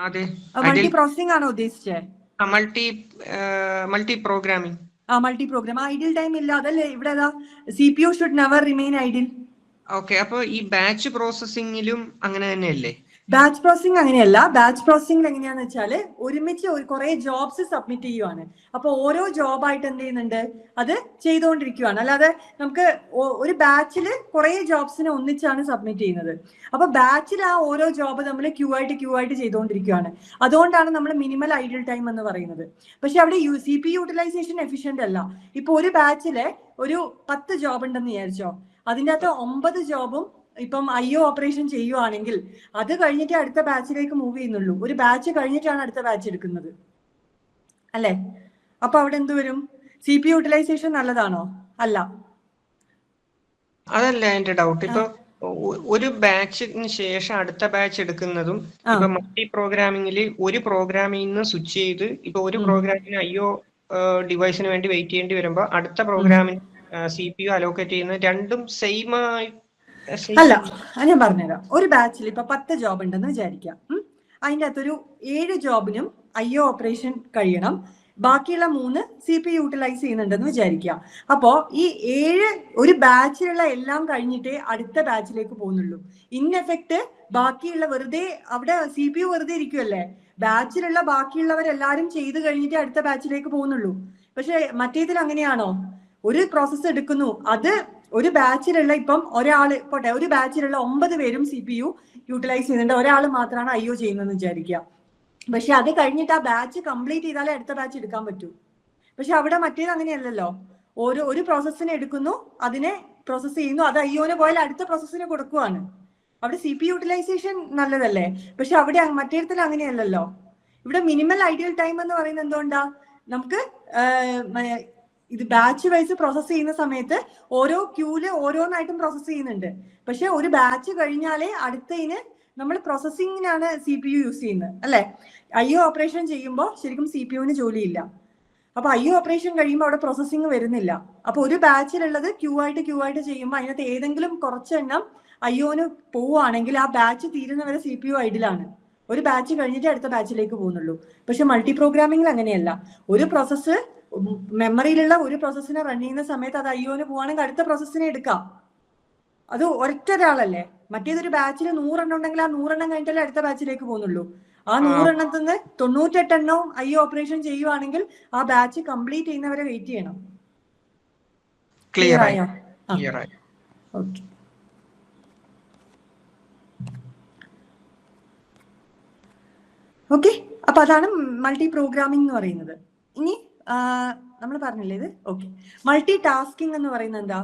അതെ, മൾട്ടി പ്രോസസിംഗ് ആണോ ഉദ്ദേശിച്ചേ? Multi programming. Multiprogram idle time ഇല്ല, അതല്ലേ ഇവിടെ CPU should never remain idle. Okay, അപ്പൊ ഈ ബാച്ച് പ്രോസസിംഗിലും അങ്ങനെ തന്നെയല്ലേ? ബാച്ച് പ്രോസസിംഗ് അങ്ങനെയല്ല. ബാച്ച് പ്രോസസിംഗിൽ എങ്ങനെയാന്ന് വെച്ചാല് ഒരുമിച്ച് കുറെ ജോബ്സ് സബ്മിറ്റ് ചെയ്യുവാണ്. അപ്പൊ ഓരോ ജോബായിട്ട് എന്ത് ചെയ്യുന്നുണ്ട്, അത് ചെയ്തുകൊണ്ടിരിക്കുകയാണ്. അല്ലാതെ നമുക്ക് ഒരു ബാച്ചിൽ കുറെ ജോബ്സിനെ ഒന്നിച്ചാണ് സബ്മിറ്റ് ചെയ്യുന്നത്. അപ്പൊ ബാച്ചിൽ ആ ഓരോ ജോബ് നമ്മൾ ക്യൂ ആയിട്ട് ചെയ്തുകൊണ്ടിരിക്കുകയാണ്. അതുകൊണ്ടാണ് നമ്മൾ മിനിമൽ ഐഡിയൽ ടൈം എന്ന് പറയുന്നത്. പക്ഷെ അവിടെ CPU യൂട്ടിലൈസേഷൻ എഫിഷ്യന്റ് അല്ല. ഇപ്പൊ ഒരു ബാച്ചിലെ ഒരു 10 ജോബ് ഉണ്ടെന്ന് വിചാരിച്ചോ, അതിൻ്റെ അകത്ത് 9 ജോബും ഇപ്പം IO ഓപ്പറേഷൻ ചെയ്യുവാണെങ്കിൽ അത് കഴിഞ്ഞിട്ട് അടുത്ത ബാച്ചിലേക്ക് മൂവ് ചെയ്യുന്നുള്ളൂ. ഒരു ബാച്ച് കഴിഞ്ഞിട്ടാണ് അടുത്ത ബാച്ച് എടുക്കുന്നത് അല്ലെ. അപ്പൊ അവിടെ എന്ത് വരും, CPU യൂട്ടിലൈസേഷൻ നല്ലതാണോ? അല്ല. അതല്ല എന്റെ ഡൗട്ട്. ഇപ്പൊ ഒരു ബാച്ചിന് ശേഷം അടുത്ത ബാച്ച് എടുക്കുന്നതും ഇപ്പൊ മൾട്ടി പ്രോഗ്രാമിംഗിൽ ഒരു പ്രോഗ്രാമിൽ നിന്ന് സ്വിച്ച് ചെയ്ത് ഇപ്പൊ ഒരു പ്രോഗ്രാമിന് IO ഡിവൈസിന് വേണ്ടി വെയിറ്റ് ചെയ്യേണ്ടി വരുമ്പോ അടുത്ത പ്രോഗ്രാമിന് CPU അലോക്കേറ്റ് ചെയ്യുന്ന രണ്ടും സെയിം ആയി അല്ല. ഞാൻ പറഞ്ഞുതരാം. ഒരു ബാച്ചിൽ ഇപ്പൊ 10 ജോബ് ഉണ്ടെന്ന് വിചാരിക്കാം. അതിൻ്റെ അകത്തൊരു 7 ജോബിനും IO ഓപ്പറേഷൻ കഴിയണം. ബാക്കിയുള്ള 3 CPU യൂട്ടിലൈസ് ചെയ്യുന്നുണ്ടെന്ന് വിചാരിക്കാം. അപ്പോ ഈ 7 ഒരു ബാച്ചിലുള്ള എല്ലാം കഴിഞ്ഞിട്ടേ അടുത്ത ബാച്ചിലേക്ക് പോകുന്നുള്ളൂ. ഇൻ എഫക്ട് ബാക്കിയുള്ള വെറുതെ അവിടെ CPU വെറുതെ ഇരിക്കുമല്ലേ. ബാച്ചിലുള്ള ബാക്കിയുള്ളവരെല്ലാരും ചെയ്ത് കഴിഞ്ഞിട്ടേ അടുത്ത ബാച്ചിലേക്ക് പോകുന്നുള്ളൂ. പക്ഷെ മറ്റേതിൽ അങ്ങനെയാണോ? ഒരു പ്രോസസ്സ് എടുക്കുന്നു, അത് ഒരു ബാച്ചിലുള്ള ഇപ്പം ഒരാള് പോട്ടെ, ഒരു ബാച്ചിലുള്ള 9 പേരും CPU യൂട്ടിലൈസ് ചെയ്യുന്നുണ്ട്, ഒരാൾ മാത്രമാണ് IO ചെയ്യുന്നതെന്ന് വിചാരിക്കുക. പക്ഷെ അത് കഴിഞ്ഞിട്ട് ആ ബാച്ച് കംപ്ലീറ്റ് ചെയ്താലേ അടുത്ത ബാച്ച് എടുക്കാൻ പറ്റൂ. പക്ഷെ അവിടെ മറ്റേത് അങ്ങനെയല്ലല്ലോ. ഒരു പ്രോസസ്സിനെ എടുക്കുന്നു, അതിനെ പ്രോസസ്സ് ചെയ്യുന്നു, അത് IOന് പോയാൽ അടുത്ത പ്രോസസ്സിന് കൊടുക്കുവാണ്. അവിടെ CPU യൂട്ടിലൈസേഷൻ നല്ലതല്ലേ. പക്ഷെ അവിടെ മറ്റേടത്തിൽ അങ്ങനെയല്ലല്ലോ. ഇവിടെ മിനിമൽ ഐഡിയൽ ടൈം എന്ന് പറയുന്നത് എന്തുകൊണ്ടാ, നമുക്ക് ഇത് ബാച്ച് വൈസ് പ്രോസസ് ചെയ്യുന്ന സമയത്ത് ഓരോ ക്യൂല് ഓരോന്നായിട്ടും പ്രോസസ് ചെയ്യുന്നുണ്ട്. പക്ഷെ ഒരു ബാച്ച് കഴിഞ്ഞാലേ അടുത്തതിന് നമ്മൾ പ്രോസസ്സിങ്ങിനാണ് CPU യൂസ് ചെയ്യുന്നത്, അല്ലെ? IO ഓപ്പറേഷൻ ചെയ്യുമ്പോൾ ശരിക്കും CPUവിന് ജോലിയില്ല. അപ്പൊ IO ഓപ്പറേഷൻ കഴിയുമ്പോൾ അവിടെ പ്രോസസ്സിങ് വരുന്നില്ല. അപ്പൊ ഒരു ബാച്ചിലുള്ളത് ക്യൂ ആയിട്ട് ചെയ്യുമ്പോൾ അതിനകത്ത് ഏതെങ്കിലും കുറച്ചെണ്ണം IOന് പോവുകയാണെങ്കിൽ ആ ബാച്ച് തീരുന്നവരെ CPU ഐഡിലാണ്. ഒരു ബാച്ച് കഴിഞ്ഞിട്ട് അടുത്ത ബാച്ചിലേക്ക് പോകുന്നുള്ളൂ. പക്ഷെ മൾട്ടി പ്രോഗ്രാമിംഗിൽ അങ്ങനെയല്ല. ഒരു പ്രോസസ്സ് മെമ്മറിയിലുള്ള ഒരു പ്രോസസ്സിനെ റൺ ചെയ്യുന്ന സമയത്ത് അത് IOന് പോവാണെങ്കിൽ അടുത്ത പ്രോസസ്സിനെ എടുക്കാം. അത് ഒരൊറ്റ ഒരാളല്ലേ. മറ്റേതൊരു ബാച്ചിൽ 100 എണ്ണം ഉണ്ടെങ്കിൽ ആ 100 എണ്ണം കഴിഞ്ഞിട്ടല്ലേ അടുത്ത ബാച്ചിലേക്ക് പോകുന്നുള്ളൂ. ആ 100 എണ്ണത്തിൽ നിന്ന് 98 എണ്ണവും IO ഓപ്പറേഷൻ ചെയ്യുവാണെങ്കിൽ ആ ബാച്ച് കംപ്ലീറ്റ് ചെയ്യുന്നവരെ വെയിറ്റ് ചെയ്യണം. ക്ലിയർ ആയോ? ഓക്കെ. ഓക്കെ, അപ്പൊ അതാണ് മൾട്ടി പ്രോഗ്രാമിംഗ് എന്ന് പറയുന്നത്. ഇനി നമ്മൾ പറഞ്ഞില്ലേ ഇത്. ഓക്കെ, മൾട്ടി ടാസ്കിംഗ് എന്ന് പറയുന്നത് എന്താ?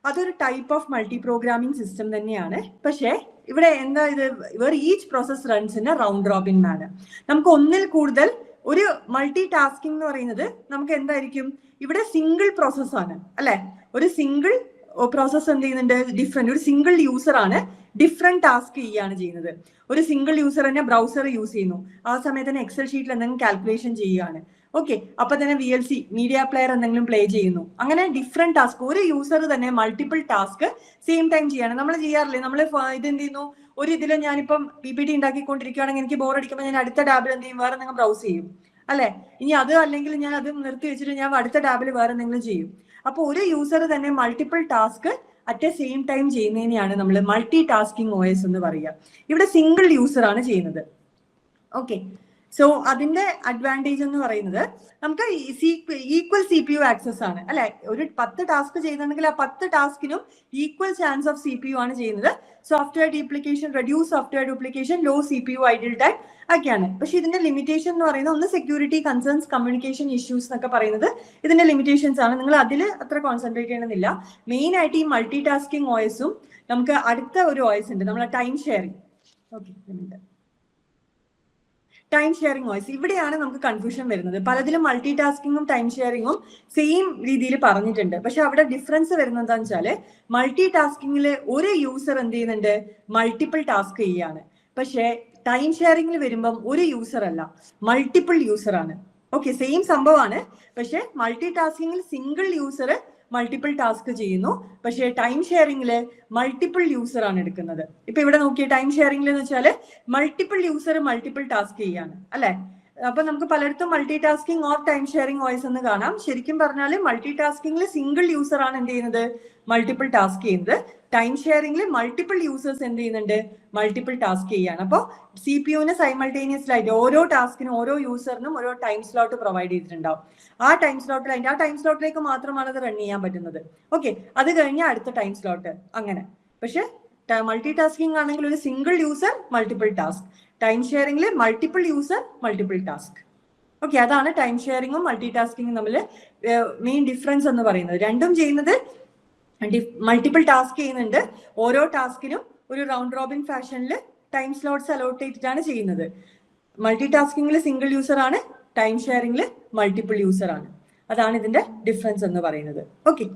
അതൊരു type of multi programming system തന്നെയാണ്. പക്ഷേ ഇവിടെ എന്താ ഇത്, where each process runs in a round robin manner. നമുക്ക് ഒന്നിൽ കൂടുതൽ ഒരു മൾട്ടി ടാസ്കിംഗ് എന്ന് പറയുന്നത് നമുക്ക് എന്തായിരിക്കും? ഇവിടെ സിംഗിൾ പ്രോസസ് ആണ്, അല്ലെ? ഒരു സിംഗിൾ പ്രോസസ് എന്ത് ചെയ്യുന്നുണ്ട്? ഡിഫറെന്റ്, ഒരു സിംഗിൾ യൂസർ ആണ് ഡിഫറെന്റ് ടാസ്ക് ചെയ്യാണ് ചെയ്യുന്നത്. ഒരു സിംഗിൾ യൂസർ തന്നെ ബ്രൗസർ യൂസ് ചെയ്യുന്നു, ആ സമയത്ത് തന്നെ എക്സൽ ഷീറ്റിൽ എന്തെങ്കിലും കാൽക്കുലേഷൻ ചെയ്യുകയാണ്. ഓക്കെ, അപ്പൊ തന്നെ VLC മീഡിയ പ്ലെയർ എന്തെങ്കിലും പ്ലേ ചെയ്യുന്നു. അങ്ങനെ ഡിഫറെന്റ് ടാസ്ക്, ഒരു യൂസർ തന്നെ മൾട്ടിപ്പിൾ ടാസ്ക് സെയിം ടൈം ചെയ്യാണ്. നമ്മൾ ചെയ്യാറില്ലേ? നമ്മൾ ഇത് എന്ത് ചെയ്യുന്നു? ഒരു ഇതിൽ ഞാനിപ്പം PPT ഉണ്ടാക്കിക്കൊണ്ടിരിക്കുകയാണെങ്കിൽ എനിക്ക് ബോർ അടിക്കുമ്പോൾ ഞാൻ അടുത്ത ടാബിൽ എന്ത് ചെയ്യും? വേറെ എന്തെങ്കിലും ബ്രൗസ് ചെയ്യും, അല്ലെ? ഇനി അത് അല്ലെങ്കിൽ ഞാൻ അത് നിർത്തി വെച്ചിട്ട് ഞാൻ അടുത്ത ടാബിൽ വേറെ എന്തെങ്കിലും ചെയ്യും. അപ്പൊ ഒരു യൂസർ തന്നെ multiple task at a same time ചെയ്യുന്നതിനെയാണ് നമ്മൾ മൾട്ടി ടാസ്കിംഗ് OS എന്ന് പറയുക. ഇവിടെ സിംഗിൾ യൂസർ ആണ് ചെയ്യുന്നത്. ഓക്കെ, സോ അതിന്റെ അഡ്വാൻറ്റേജ് എന്ന് പറയുന്നത് നമുക്ക് ഈക്വൽ CPU ആക്സസ് ആണ്, അല്ലെ? ഒരു 10 ടാസ്ക് ചെയ്യുന്നുണ്ടെങ്കിൽ ആ 10 ടാസ്കിനും ഈക്വൽ ചാൻസ് ഓഫ് CPU ആണ് ചെയ്യുന്നത്. Software duplication, reduce software duplication, low CPU idle time ഒക്കെയാണ്. പക്ഷെ ഇതിന്റെ ലിമിറ്റേഷൻ എന്ന് പറയുന്നത് ഒന്ന് സെക്യൂരിറ്റി കൺസേൺസ്, കമ്മ്യൂണിക്കേഷൻ ഇഷ്യൂസ് എന്നൊക്കെ പറയുന്നത് ഇതിന്റെ ലിമിറ്റേഷൻസ് ആണ്. നിങ്ങൾ അതിൽ അത്ര കോൺസെൻട്രേറ്റ് ചെയ്യണമെന്നില്ല. മെയിൻ ആയിട്ട് ഈ മൾട്ടി ടാസ്കിംഗ് OSഉം നമുക്ക് അടുത്ത ഒരു OS ഉണ്ട്, നമ്മളെ time sharing. Okay, time sharing OS. ഇവിടെയാണ് നമുക്ക് കൺഫ്യൂഷൻ വരുന്നത്. പലതിലും മൾട്ടി ടാസ്കിങ്ങും ടൈം ഷെയറിങ്ങും സെയിം രീതിയിൽ പറഞ്ഞിട്ടുണ്ട്. പക്ഷെ അവിടെ ഡിഫറൻസ് വരുന്നത് എന്താണെന്ന് വെച്ചാല് മൾട്ടി ടാസ്കിങ്ങിൽ ഒരു യൂസർ എന്ത് ചെയ്യുന്നുണ്ട്? മൾട്ടിപ്പിൾ ടാസ്ക് ചെയ്യാണ്. പക്ഷെ ടൈം ഷെയറിംഗിൽ വരുമ്പം ഒരു യൂസർ അല്ല, മൾട്ടിപ്പിൾ യൂസർ ആണ്. ഓക്കെ, സെയിം സംഭവമാണ്. പക്ഷെ മൾട്ടി ടാസ്കിങ്ങിൽ സിംഗിൾ യൂസർ മൾട്ടിപ്പിൾ ടാസ്ക് ചെയ്യുന്നു. പക്ഷേ ടൈം ഷെയറിംഗില് മൾട്ടിപ്പിൾ യൂസർ ആണ് എടുക്കുന്നത്. ഇപ്പൊ ഇവിടെ നോക്കിയ ടൈം ഷെയറിംഗിൽ എന്ന് വെച്ചാൽ മൾട്ടിപ്പിൾ യൂസർ മൾട്ടിപ്പിൾ ടാസ്ക് ചെയ്യാണ്, അല്ലെ? അപ്പൊ നമുക്ക് പലയിടത്തും multi tasking or time sharing OS എന്ന് കാണാം. ശരിക്കും പറഞ്ഞാൽ മൾട്ടി ടാസ്കിംഗിൽ സിംഗിൾ യൂസർ ആണ് എന്ത് ചെയ്യുന്നത്? മൾട്ടിപ്പിൾ ടാസ്ക് ചെയ്യുന്നത്. ടൈം ഷെയറിംഗിൽ മൾട്ടിപ്പിൾ യൂസേഴ്സ് എന്ത് ചെയ്യുന്നുണ്ട്? മൾട്ടിപ്പിൾ ടാസ്ക് ചെയ്യാണ്. അപ്പോൾ CPUവിന് സൈമൾട്ടേനിയസ്ലായിട്ട് ഓരോ ടാസ്കിനും ഓരോ യൂസറിനും ഓരോ ടൈം സ്ലോട്ട് പ്രൊവൈഡ് ചെയ്തിട്ടുണ്ടാവും. ആ ടൈം സ്ലോട്ടിലേക്ക് മാത്രമാണ് അത് റൺ ചെയ്യാൻ പറ്റുന്നത്. ഓക്കെ, അത് കഴിഞ്ഞാൽ അടുത്ത ടൈം സ്ലോട്ട്, അങ്ങനെ. പക്ഷെ മൾട്ടി ടാസ്കിംഗ് ആണെങ്കിൽ ഒരു single user multiple task, time ഷെയറിംഗിൽ multiple user multiple task. Okay, അതാണ് ടൈം ഷെയറിംഗും മൾട്ടി ടാസ്കിങ്ങും തമ്മിൽ മെയിൻ ഡിഫറൻസ് എന്ന് പറയുന്നത്. രണ്ടും ചെയ്യുന്നത് മൾട്ടിപ്പിൾ ടാസ്ക് ചെയ്യുന്നുണ്ട്. ഓരോ ടാസ്കിനും ഒരു റൗണ്ട് റോബിൻ ഫാഷനിൽ ടൈം സ്ലോട്ട്സ് അലോട്ട് ചെയ്തിട്ടാണ് ചെയ്യുന്നത്. മൾട്ടി ടാസ്കിങ്ങിൽ സിംഗിൾ യൂസർ ആണ്, ടൈം ഷെയറിംഗിൽ മൾട്ടിപ്പിൾ യൂസർ ആണ്. അതാണ് ഇതിന്റെ ഡിഫറൻസ് എന്ന് പറയുന്നത്. ഓക്കെ,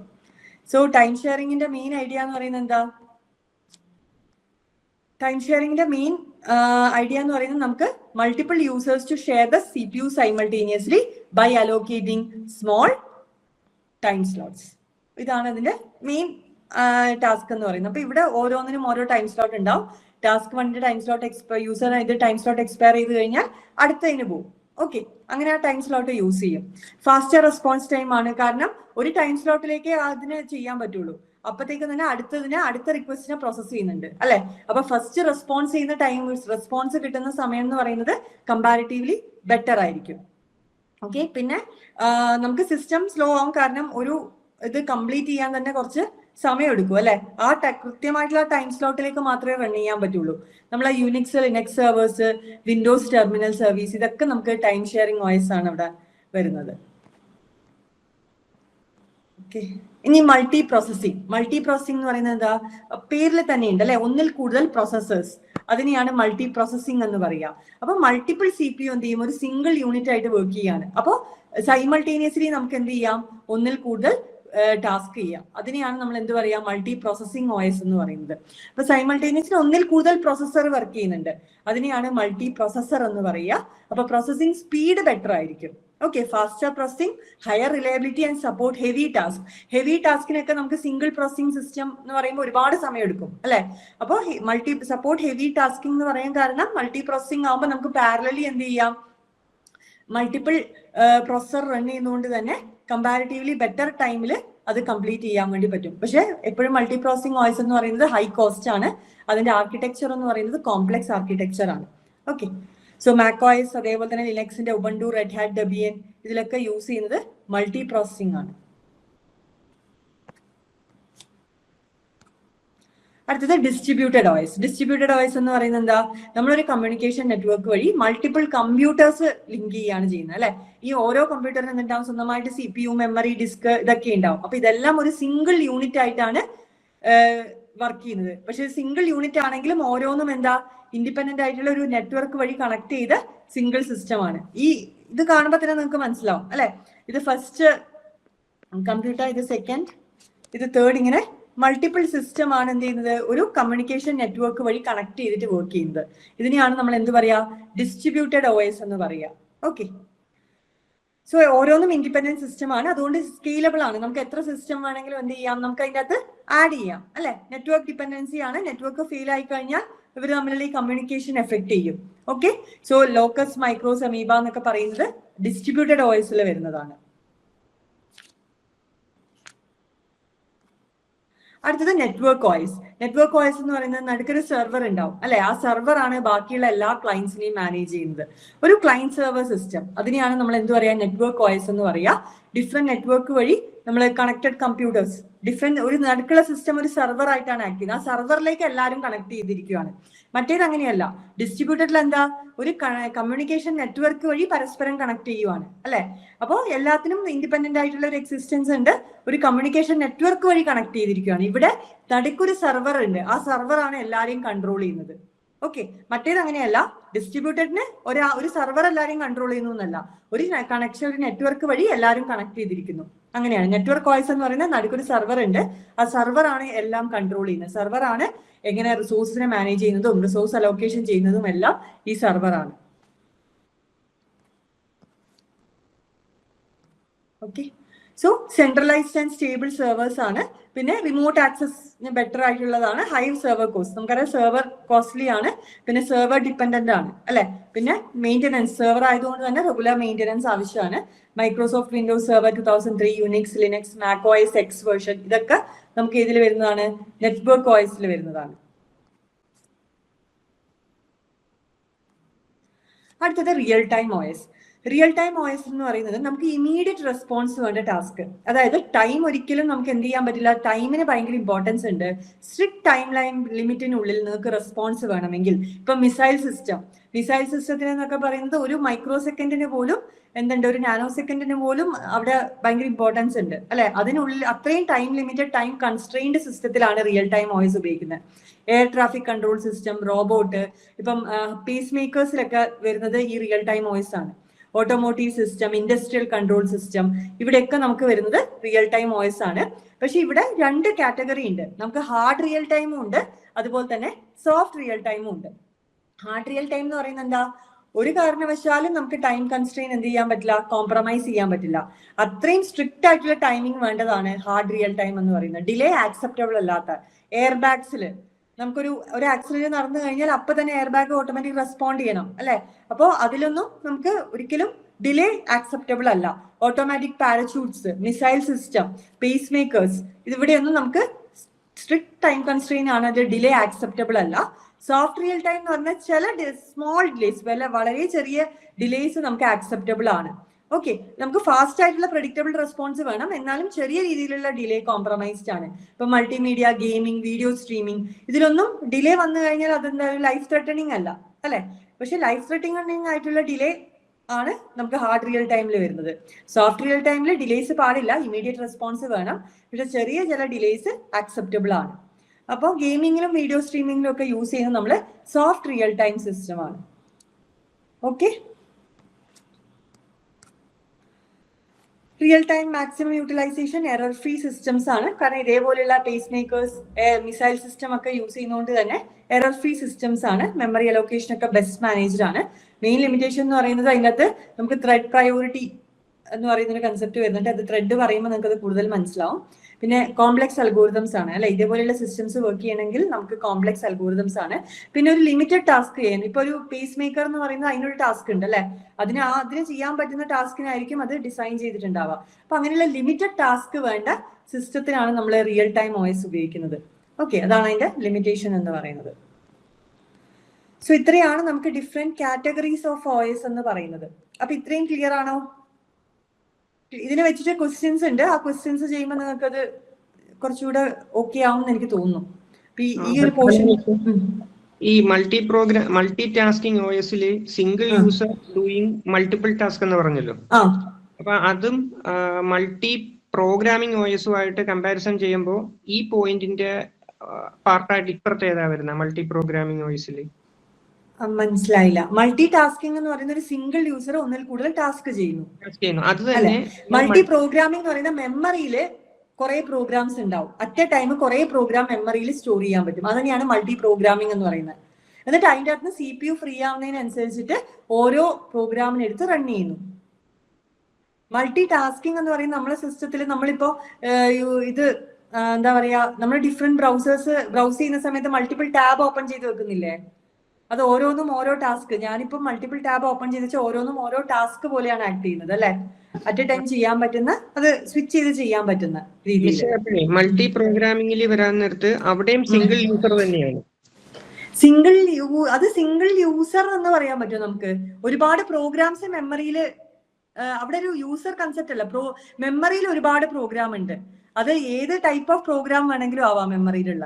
സോ ടൈം ഷെയറിംഗിന്റെ മെയിൻ ഐഡിയ എന്ന് പറയുന്നത് എന്താ? ടൈം ഷെയറിംഗിന്റെ മെയിൻ ഐഡിയ എന്ന് പറയുന്നത് നമുക്ക് multiple users to share the CPU simultaneously by allocating small time slots. ഇതാണ് ഇതിന്റെ മെയിൻ ടാസ്ക് എന്ന് പറയുന്നത്. അപ്പൊ ഇവിടെ ഓരോന്നിനും ഓരോ ടൈം സ്ലോട്ട് ഉണ്ടാവും. ടാസ്ക് 1 ടൈം സ്ലോട്ട് യൂസർ ഇത് ടൈം സ്ലോട്ട് എക്സ്പയർ ചെയ്ത് കഴിഞ്ഞാൽ അടുത്തതിന് പോകും. ഓക്കെ, അങ്ങനെ ആ ടൈം സ്ലോട്ട് യൂസ് ചെയ്യും. ഫാസ്റ്റർ റെസ്പോൺസ് ടൈം ആണ്, കാരണം ഒരു ടൈം സ്ലോട്ടിലേക്ക് അതിന് ചെയ്യാൻ പറ്റുള്ളൂ. അപ്പത്തേക്ക് തന്നെ അടുത്ത റിക്വസ്റ്റിനെ പ്രോസസ് ചെയ്യുന്നുണ്ട്, അല്ലെ? അപ്പൊ ഫസ്റ്റ് റെസ്പോൺസ് ചെയ്യുന്ന ടൈം, റെസ്പോൺസ് കിട്ടുന്ന സമയം എന്ന് പറയുന്നത് കമ്പാരിറ്റീവ്ലി ബെറ്റർ ആയിരിക്കും. ഓക്കെ, പിന്നെ നമുക്ക് സിസ്റ്റം സ്ലോ ആവും, കാരണം ഒരു ഇത് കംപ്ലീറ്റ് ചെയ്യാൻ തന്നെ കുറച്ച് സമയം എടുക്കും, അല്ലെ? ആ കൃത്യമായിട്ടുള്ള ടൈം സ്ലോട്ടിലേക്ക് മാത്രമേ റൺ ചെയ്യാൻ പറ്റുള്ളൂ. നമ്മളെ Unix, Linux servers, Windows terminal service, ഇതൊക്കെ നമുക്ക് ടൈം ഷെയറിംഗ് OS ആണ് ഇവിടെ വരുന്നത്. ഓക്കെ, ഇനി മൾട്ടി പ്രോസസ്സിംഗ് എന്ന് പറയുന്നത് എന്താ? പേരിൽ തന്നെ ഉണ്ട്, അല്ലെ? ഒന്നിൽ കൂടുതൽ പ്രോസസ്സേഴ്സ്, അതിനെയാണ് മൾട്ടി പ്രോസസ്സിംഗ് എന്ന് പറയുക. അപ്പൊ മൾട്ടിപ്പിൾ CPU എന്ത് ചെയ്യും? ഒരു സിംഗിൾ യൂണിറ്റ് ആയിട്ട് വർക്ക് ചെയ്യാണ്. അപ്പോൾ സൈമൾട്ടേനിയസ്ലി നമുക്ക് എന്ത് ചെയ്യാം, ഒന്നിൽ കൂടുതൽ ടാസ്ക് ചെയ്യാം. അതിനെയാണ് നമ്മൾ എന്ത് പറയാ, മൾട്ടി പ്രോസസിങ് OS എന്ന് പറയുന്നത്. അപ്പൊ സൈമൾട്ടേനിയസ്ലി ഒന്നിൽ കൂടുതൽ പ്രോസസ്സർ വർക്ക് ചെയ്യുന്നുണ്ട്, അതിനെയാണ് മൾട്ടി പ്രോസസർ എന്ന് പറയുക. അപ്പൊ പ്രോസസിങ് സ്പീഡ് ബെറ്റർ ആയിരിക്കും. Okay, faster processing, higher reliability and support heavy task. Heavy ടാസ്കിനൊക്കെ നമുക്ക് സിംഗിൾ പ്രോസസിങ് സിസ്റ്റം എന്ന് പറയുമ്പോൾ ഒരുപാട് സമയം എടുക്കും അല്ലെ. അപ്പോൾ മൾട്ടി സപ്പോർട്ട് ഹെവി ടാസ്കിംഗ് എന്ന് പറയാൻ കാരണം മൾട്ടി പ്രോസസിങ് ആകുമ്പോൾ നമുക്ക് പാരലലി എന്ത് ചെയ്യാം, മൾട്ടിപ്പിൾ പ്രോസസർ റൺ ചെയ്യുന്നതുകൊണ്ട് തന്നെ കമ്പാരിറ്റീവ്ലി ബെറ്റർ ടൈമിൽ അത് കംപ്ലീറ്റ് ചെയ്യാൻ വേണ്ടി പറ്റും. പക്ഷെ എപ്പോഴും മൾട്ടി പ്രോസസിങ് OS എന്ന് പറയുന്നത് ഹൈ കോസ്റ്റ് ആണ്, അതിന്റെ ആർക്കിടെക്ചർ എന്ന് പറയുന്നത് കോംപ്ലക്സ് ആർക്കിടെക്ചർ ആണ്. ഓക്കെ, സോ macOS അതേപോലെ തന്നെ ലിനക്സിന്റെ ഉബുണ്ടു, റെഡ് ഹാറ്റ്, ഡെബിയൻ ഇതിലൊക്കെ യൂസ് ചെയ്യുന്നത് മൾട്ടി പ്രോസസിങ് ആണ്. അടുത്തത് ഡിസ്ട്രിബ്യൂട്ടഡ് OS. ഡിസ്ട്രിബ്യൂട്ടഡ് OS എന്ന് പറയുന്നത് എന്താ, നമ്മളൊരു കമ്മ്യൂണിക്കേഷൻ നെറ്റ്വർക്ക് വഴി മൾട്ടിപ്പിൾ കമ്പ്യൂട്ടേഴ്സ് ലിങ്ക് ചെയ്യാണ് ചെയ്യുന്നത് അല്ലെ. ഈ ഓരോ കമ്പ്യൂട്ടറിന് എന്തുണ്ടാവും, സ്വന്തമായിട്ട് CPU, മെമ്മറി, ഡിസ്ക് ഇതൊക്കെ ഉണ്ടാവും. അപ്പൊ ഇതെല്ലാം ഒരു സിംഗിൾ യൂണിറ്റ് ആയിട്ടാണ് വർക്ക് ചെയ്യുന്നത്. പക്ഷെ സിംഗിൾ യൂണിറ്റ് ആണെങ്കിലും ഓരോന്നും എന്താ, ഇൻഡിപെൻഡന്റ് ആയിട്ടുള്ള ഒരു നെറ്റ്വർക്ക് വഴി കണക്ട് ചെയ്ത സിംഗിൾ സിസ്റ്റം ആണ്. ഇത് കാണുമ്പോൾ തന്നെ നിങ്ങൾക്ക് മനസ്സിലാവും അല്ലെ. ഇത് ഫസ്റ്റ് കമ്പ്യൂട്ടർ, ഇത് സെക്കൻഡ്, ഇത് തേർഡ്, ഇങ്ങനെ മൾട്ടിപ്പിൾ സിസ്റ്റം ആണ് എന്ത് ചെയ്യുന്നത്, ഒരു കമ്മ്യൂണിക്കേഷൻ നെറ്റ്വർക്ക് വഴി കണക്ട് ചെയ്തിട്ട് വർക്ക് ചെയ്യുന്നത്. ഇതിനെയാണ് നമ്മൾ എന്ത് പറയാ, ഡിസ്ട്രിബ്യൂട്ടഡ് OS എന്ന് പറയാ. ഓക്കെ, സോ ഓരോന്നും ഇൻഡിപെൻഡന്റ് സിസ്റ്റം ആണ്, അതുകൊണ്ട് സ്കെയിലബിൾ ആണ്. നമുക്ക് എത്ര സിസ്റ്റം വേണമെങ്കിലും എന്ത് ചെയ്യാം, നമുക്ക് അതിൻ്റെ അകത്ത് ആഡ് ചെയ്യാം അല്ലെ. നെറ്റ്വർക്ക് ഡിപ്പെൻഡൻസി ആണ്, നെറ്റ്വർക്ക് ഫെയിൽ ആയി കഴിഞ്ഞാൽ ഇവർ തമ്മിലുള്ള ഈ കമ്മ്യൂണിക്കേഷൻ എഫക്ട് ചെയ്യും. Okay, so locus, micros, amoeba എന്നൊക്കെ പറയുന്നത് ഡിസ്ട്രിബ്യൂട്ടഡ് OSൽ വരുന്നതാണ്. അടുത്തത് നെറ്റ്വർക്ക് OS. നെറ്റ്വർക്ക് OS എന്ന് പറയുന്നത് നടുക്കൊരു സെർവർ ഉണ്ടാവും അല്ലെ. ആ സെർവർ ആണ് ബാക്കിയുള്ള എല്ലാ ക്ലയൻസിനെയും മാനേജ് ചെയ്യുന്നത്. ഒരു ക്ലയന്റ് സെർവർ സിസ്റ്റം, അതിനെയാണ് നമ്മൾ എന്ത് പറയാ, നെറ്റ്വർക്ക് OS എന്ന് പറയാ. ഡിഫറെന്റ് നെറ്റ്വർക്ക് വഴി നമ്മൾ കണക്റ്റഡ് കമ്പ്യൂട്ടേഴ്സ്, ഡിഫറെന്റ് ഒരു നടുക്കുള്ള സിസ്റ്റം ഒരു സെർവർ ആയിട്ടാണ് ആക്ട് ചെയ്യുന്നത്. ആ സെർവറിലേക്ക് എല്ലാവരും കണക്ട് ചെയ്തിരിക്കുകയാണ്. മറ്റേത് അങ്ങനെയല്ല. ഡിസ്ട്രിബ്യൂട്ടഡിൽ എന്താ, ഒരു കമ്മ്യൂണിക്കേഷൻ നെറ്റ്വർക്ക് വഴി പരസ്പരം കണക്ട് ചെയ്യുവാണ് അല്ലെ. അപ്പോൾ എല്ലാത്തിനും ഇൻഡിപെൻഡന്റ് ആയിട്ടുള്ള ഒരു എക്സിസ്റ്റൻസ് ഉണ്ട്, ഒരു കമ്മ്യൂണിക്കേഷൻ നെറ്റ്വർക്ക് വഴി കണക്ട് ചെയ്തിരിക്കുകയാണ്. ഇവിടെ നടുക്കൊരു സെർവർ ഉണ്ട്, ആ സെർവർ ആണ് എല്ലാവരെയും കൺട്രോൾ ചെയ്യുന്നത്. ഓക്കെ, മറ്റേത് അങ്ങനെയല്ല. ഡിസ്ട്രിബ്യൂട്ടഡിന് ഒരു സെർവർ എല്ലാവരെയും കൺട്രോൾ ചെയ്യുന്നു എന്നല്ല, ഒരു കണക്ഷൻ, ഒരു നെറ്റ്വർക്ക് വഴി എല്ലാവരും കണക്ട് ചെയ്തിരിക്കുന്നു. അങ്ങനെയാണ് നെറ്റ്വർക്ക് OS എന്ന് പറയുന്നത്. നടുക്കൊരു സെർവർ ഉണ്ട്, ആ സെർവർ ആണ് എല്ലാം കൺട്രോൾ ചെയ്യുന്നത്. സെർവർ ആണ് എങ്ങനെ റിസോഴ്സിനെ മാനേജ് ചെയ്യുന്നതും റിസോഴ്സ് അലോക്കേഷൻ ചെയ്യുന്നതും എല്ലാം ഈ സെർവർ ആണ്. Okay, so centralised and stable servers ആണ്. പിന്നെ റിമോട്ട് ആക്സസിന് ബെറ്റർ ആയിട്ടുള്ളതാണ്. ഹൈ സെർവർ കോസ്റ്റ്, നമുക്കറിയാം സെർവർ കോസ്റ്റ്ലി ആണ്. പിന്നെ സെർവർ ഡിപ്പെൻഡന്റ് ആണ് അല്ലെ. പിന്നെ മെയിൻ്റെനൻസ്, സെർവർ ആയതുകൊണ്ട് തന്നെ റെഗുലർ മെയിൻ്റെനൻസ് ആവശ്യമാണ്. Microsoft Windows server 2003, Unix, Linux, macOS X version ഇതൊക്കെ നമുക്ക് ഇതിൽ വരുന്നതാണ്, നെറ്റ്വർക്ക് OSൽ വരുന്നതാണ്. അടുത്തത് real time OS. Real time OS എന്ന് പറയുന്നത് നമുക്ക് ഇമീഡിയറ്റ് റെസ്പോൺസ് വേണ്ട ടാസ്ക്. അതായത് ടൈം ഒരിക്കലും നമുക്ക് എന്ത് ചെയ്യാൻ പറ്റില്ല, ടൈമിന് ഭയങ്കര ഇമ്പോർട്ടൻസ് ഉണ്ട്. സ്ട്രിക്ട് ടൈം ലൈൻ ലിമിറ്റിനുള്ളിൽ നിങ്ങൾക്ക് റെസ്പോൺസ് വേണമെങ്കിൽ, ഇപ്പൊ മിസൈൽ സിസ്റ്റത്തിന് എന്നൊക്കെ പറയുന്നത് ഒരു മൈക്രോ സെക്കൻഡിന് പോലും എന്തുണ്ട്, ഒരു നാനോ സെക്കൻഡിന് പോലും അവിടെ ഭയങ്കര ഇമ്പോർട്ടൻസ് ഉണ്ട് അല്ലെ. അതിനുള്ളിൽ അത്രയും ടൈം ലിമിറ്റഡ്, ടൈം കൺസ്ട്രെയിൻഡ് സിസ്റ്റത്തിലാണ് റിയൽ ടൈം OS ഉപയോഗിക്കുന്നത്. Air traffic control system, robot, ഇപ്പം പേസ് മേക്കേഴ്സിലൊക്കെ വരുന്നത് ഈ റിയൽ ടൈം OS ആണ്. Automotive system, industrial control system, ഇവിടെയൊക്കെ നമുക്ക് വരുന്നത് റിയൽ ടൈം OS ആണ്. പക്ഷെ ഇവിടെ രണ്ട് കാറ്റഗറി ഉണ്ട്. നമുക്ക് ഹാർഡ് റിയൽ ടൈമും ഉണ്ട്, അതുപോലെ തന്നെ സോഫ്റ്റ് റിയൽ ടൈമും ഉണ്ട്. ഹാർഡ് റിയൽ ടൈം എന്ന് പറയുന്നത് എന്താ, ഒരു കാരണവശാലും നമുക്ക് ടൈം കൺസ്ട്രെയിൻ എന്ത് ചെയ്യാൻ പറ്റില്ല, കോംപ്രമൈസ് ചെയ്യാൻ പറ്റില്ല. അത്രയും സ്ട്രിക്റ്റ് ആയിട്ടുള്ള ടൈമിംഗ് വേണ്ടതാണ് ഹാർഡ് റിയൽ ടൈം എന്ന് പറയുന്നത്. ഡിലേ ആക്സെപ്റ്റബിൾ അല്ലാത്ത, എയർ ബാഗ്സിൽ നമുക്കൊരു ആക്സിഡന്റ് നടന്നു കഴിഞ്ഞാൽ അപ്പൊ തന്നെ എയർ ബാഗ് ഓട്ടോമാറ്റിക് റെസ്പോണ്ട് ചെയ്യണം അല്ലെ. അപ്പോൾ അതിലൊന്നും നമുക്ക് ഒരിക്കലും ഡിലേ ആക്സെപ്റ്റബിൾ അല്ല. Automatic parachutes, missile system, pacemakers, ഇതിവിടെയൊന്നും നമുക്ക് സ്ട്രിക്ട് ടൈം കൺസ്ട്രെയിൻ ആണ്, അത് ഡിലേ ആക്സെപ്റ്റബിൾ അല്ല. സോഫ്റ്റ് റിയൽ ടൈം എന്ന് പറഞ്ഞാൽ ചില സ്മോൾ ഡിലേസ്, വളരെ ചെറിയ ഡിലേസ് നമുക്ക് ആക്സെപ്റ്റബിൾ ആണ്. ഓക്കെ, നമുക്ക് ഫാസ്റ്റ് ആയിട്ടുള്ള പ്രഡിക്റ്റബിൾ റെസ്പോൺസ് വേണം, എന്നാലും ചെറിയ രീതിയിലുള്ള ഡിലേ കോംപ്രമൈസ്ഡ് ആണ്. ഇപ്പൊ മൾട്ടിമീഡിയ, ഗെയിമിംഗ്, വീഡിയോ സ്ട്രീമിംഗ്, ഇതിലൊന്നും ഡിലേ വന്നു കഴിഞ്ഞാൽ അതെന്തായാലും ലൈഫ് ത്രെട്ടണിങ് അല്ല അല്ലെ. പക്ഷെ ലൈഫ് ത്രെട്ടണിങ് ആയിട്ടുള്ള ഡിലേ ആണ് നമുക്ക് ഹാർഡ് റിയൽ ടൈമിൽ വരുന്നത്. സോഫ്റ്റ് റിയൽ ടൈമിൽ ഡിലേസ് പാടില്ല, ഇമീഡിയറ്റ് റെസ്പോൺസ് വേണം. പക്ഷെ ചെറിയ ചില ഡിലേസ് ആക്സെപ്റ്റബിൾ ആണ്. അപ്പോൾ ഗെയിമിങ്ങിലും വീഡിയോ സ്ട്രീമിങ്ങിലും ഒക്കെ യൂസ് ചെയ്യുന്നത് നമ്മൾ സോഫ്റ്റ് റിയൽ ടൈം സിസ്റ്റം ആണ്. Okay, real time maximum utilization error free systems ആണ്. കാരണം ഇതേപോലെയുള്ള പേസ് മേക്കേഴ്സ് മിസൈൽ സിസ്റ്റം ഒക്കെ യൂസ് ചെയ്യുന്നതുകൊണ്ട് തന്നെ എറർ ഫ്രീ സിസ്റ്റംസ് ആണ്. മെമ്മറി അലോക്കേഷൻ ഒക്കെ ബെസ്റ്റ് മാനേജ്ഡ് ആണ്. മെയിൻ ലിമിറ്റേഷൻ എന്ന് പറയുന്നത് അതിനകത്ത് നമുക്ക് ത്രെഡ് പ്രയോറിറ്റി എന്ന് പറയുന്ന ഒരു കൺസെപ്റ്റ് വരുന്നുണ്ട്. അത് ത്രെഡ് പറയുമ്പോൾ നിങ്ങൾക്ക് അത് കൂടുതൽ മനസ്സിലാവും. പിന്നെ കോംപ്ലക്സ് അൽഗോരിതംസ് ആണ് അല്ലെ, ഇതേപോലെയുള്ള സിസ്റ്റംസ് വർക്ക് ചെയ്യണമെങ്കിൽ നമുക്ക് കോംപ്ലക്സ് അൽഗോരിതംസ് ആണ്. പിന്നെ ഒരു ലിമിറ്റഡ് ടാസ്ക് ചെയ്യാൻ, ഇപ്പൊ ഒരു പേസ് മേക്കർ എന്ന് പറയുന്നത് അതിനൊരു ടാസ്ക് ഉണ്ട് അല്ലെ, അതിന് ചെയ്യാൻ പറ്റുന്ന ടാസ്കിനായിരിക്കും അത് ഡിസൈൻ ചെയ്തിട്ടുണ്ടാവുക. അപ്പൊ അങ്ങനെയുള്ള ലിമിറ്റഡ് ടാസ്ക് വേണ്ട സിസ്റ്റത്തിനാണ് നമ്മൾ റിയൽ ടൈം OS ഉപയോഗിക്കുന്നത്. ഓക്കെ, അതാണ് അതിന്റെ ലിമിറ്റേഷൻ എന്ന് പറയുന്നത്. സോ ഇത്രയാണ് നമുക്ക് ഡിഫറെന്റ് കാറ്റഗറീസ് ഓഫ് OS എന്ന് പറയുന്നത്. അപ്പൊ ഇത്രയും ക്ലിയർ ആണോ? ഇതിനെ വെച്ചിട്ട് ക്വസ്റ്റ്യൻസ് ഉണ്ട്. ആ ക്വസ്റ്റ്യൻസ് ചെയ്യുമ്പോൾ നിങ്ങൾക്ക് അത് കുറച്ചുകൂടെ ഓക്കെ ആവും എന്ന് എനിക്ക് തോന്നുന്നു. ഈ ഒരു പോർഷൻ ഈ മൾട്ടി ടാസ്കിംഗ് OSൽ single user doing multiple task എന്ന് പറഞ്ഞല്ലോ. അപ്പൊ അതും മൾട്ടി പ്രോഗ്രാമിംഗ് OSുമായിട്ട് കമ്പാരിസൺ ചെയ്യുമ്പോൾ ഈ പോയിന്റിന്റെ പാർട്ടായിട്ട് ഇപ്പുറത്തെ ഏതാ വരുന്നത് മൾട്ടി പ്രോഗ്രാമിംഗ് OSൽ? മനസ്സിലായില്ല. മൾട്ടി ടാസ്കിംഗ് എന്ന് പറയുന്ന ഒരു സിംഗിൾ യൂസർ ഒന്നിൽ കൂടുതൽ ടാസ്ക് ചെയ്യുന്നു. അത് തന്നെ മൾട്ടി പ്രോഗ്രാമിംഗ് എന്ന് പറയുന്ന മെമ്മറിയില് കുറെ പ്രോഗ്രാംസ് ഉണ്ടാവും. അറ്റ് എ ടൈം കുറെ പ്രോഗ്രാം മെമ്മറിയിൽ സ്റ്റോർ ചെയ്യാൻ പറ്റും. അതന്നെയാണ് മൾട്ടി പ്രോഗ്രാമിംഗ് എന്ന് പറയുന്നത്. എന്നിട്ട് അതിൻ്റെ അകത്ത് CPU ഫ്രീ ആവുന്നതിനനുസരിച്ചിട്ട് ഓരോ പ്രോഗ്രാമിനെ എടുത്ത് റൺ ചെയ്യുന്നു. മൾട്ടി ടാസ്കിംഗ് എന്ന് പറയുന്ന നമ്മുടെ സിസ്റ്റത്തിൽ നമ്മളിപ്പോ ഇത് എന്താ പറയാ, നമ്മൾ ഡിഫറെന്റ് ബ്രൗസ് ചെയ്യുന്ന സമയത്ത് മൾട്ടിപ്പിൾ ടാബ് ഓപ്പൺ ചെയ്ത് വെക്കുന്നില്ലേ? അത് ഓരോന്നും ഓരോ ടാസ്ക്. ഞാനിപ്പോ മൾട്ടിപ്പിൾ ടാബ് ഓപ്പൺ ചെയ്ത് വെച്ചാൽ ഓരോന്നും ഓരോ ടാസ്ക് പോലെയാണ് ആക്ട് ചെയ്യുന്നത് അല്ലെ. അറ്റ് എ ടൈം ചെയ്യാൻ പറ്റുന്ന, അത് സ്വിച്ച് ചെയ്ത് ചെയ്യാൻ പറ്റുന്ന രീതിയിൽ. മൾട്ടി പ്രോഗ്രാമിംഗിൽ വരാൻ നേരത്ത് അവിടെയും സിംഗിൾ യൂസർ തന്നെയാണ്. അത് സിംഗിൾ യൂസർ എന്ന് പറയാൻ പറ്റുമോ നമുക്ക്? ഒരുപാട് പ്രോഗ്രാംസ് മെമ്മറിയിൽ, അവിടെ ഒരു യൂസർ കൺസെപ്റ്റ് അല്ല. മെമ്മറിയിൽ ഒരുപാട് പ്രോഗ്രാം ഉണ്ട്. അത് ഏത് ടൈപ്പ് ഓഫ് പ്രോഗ്രാം വേണമെങ്കിലും ആവാം മെമ്മറിയിലുള്ള.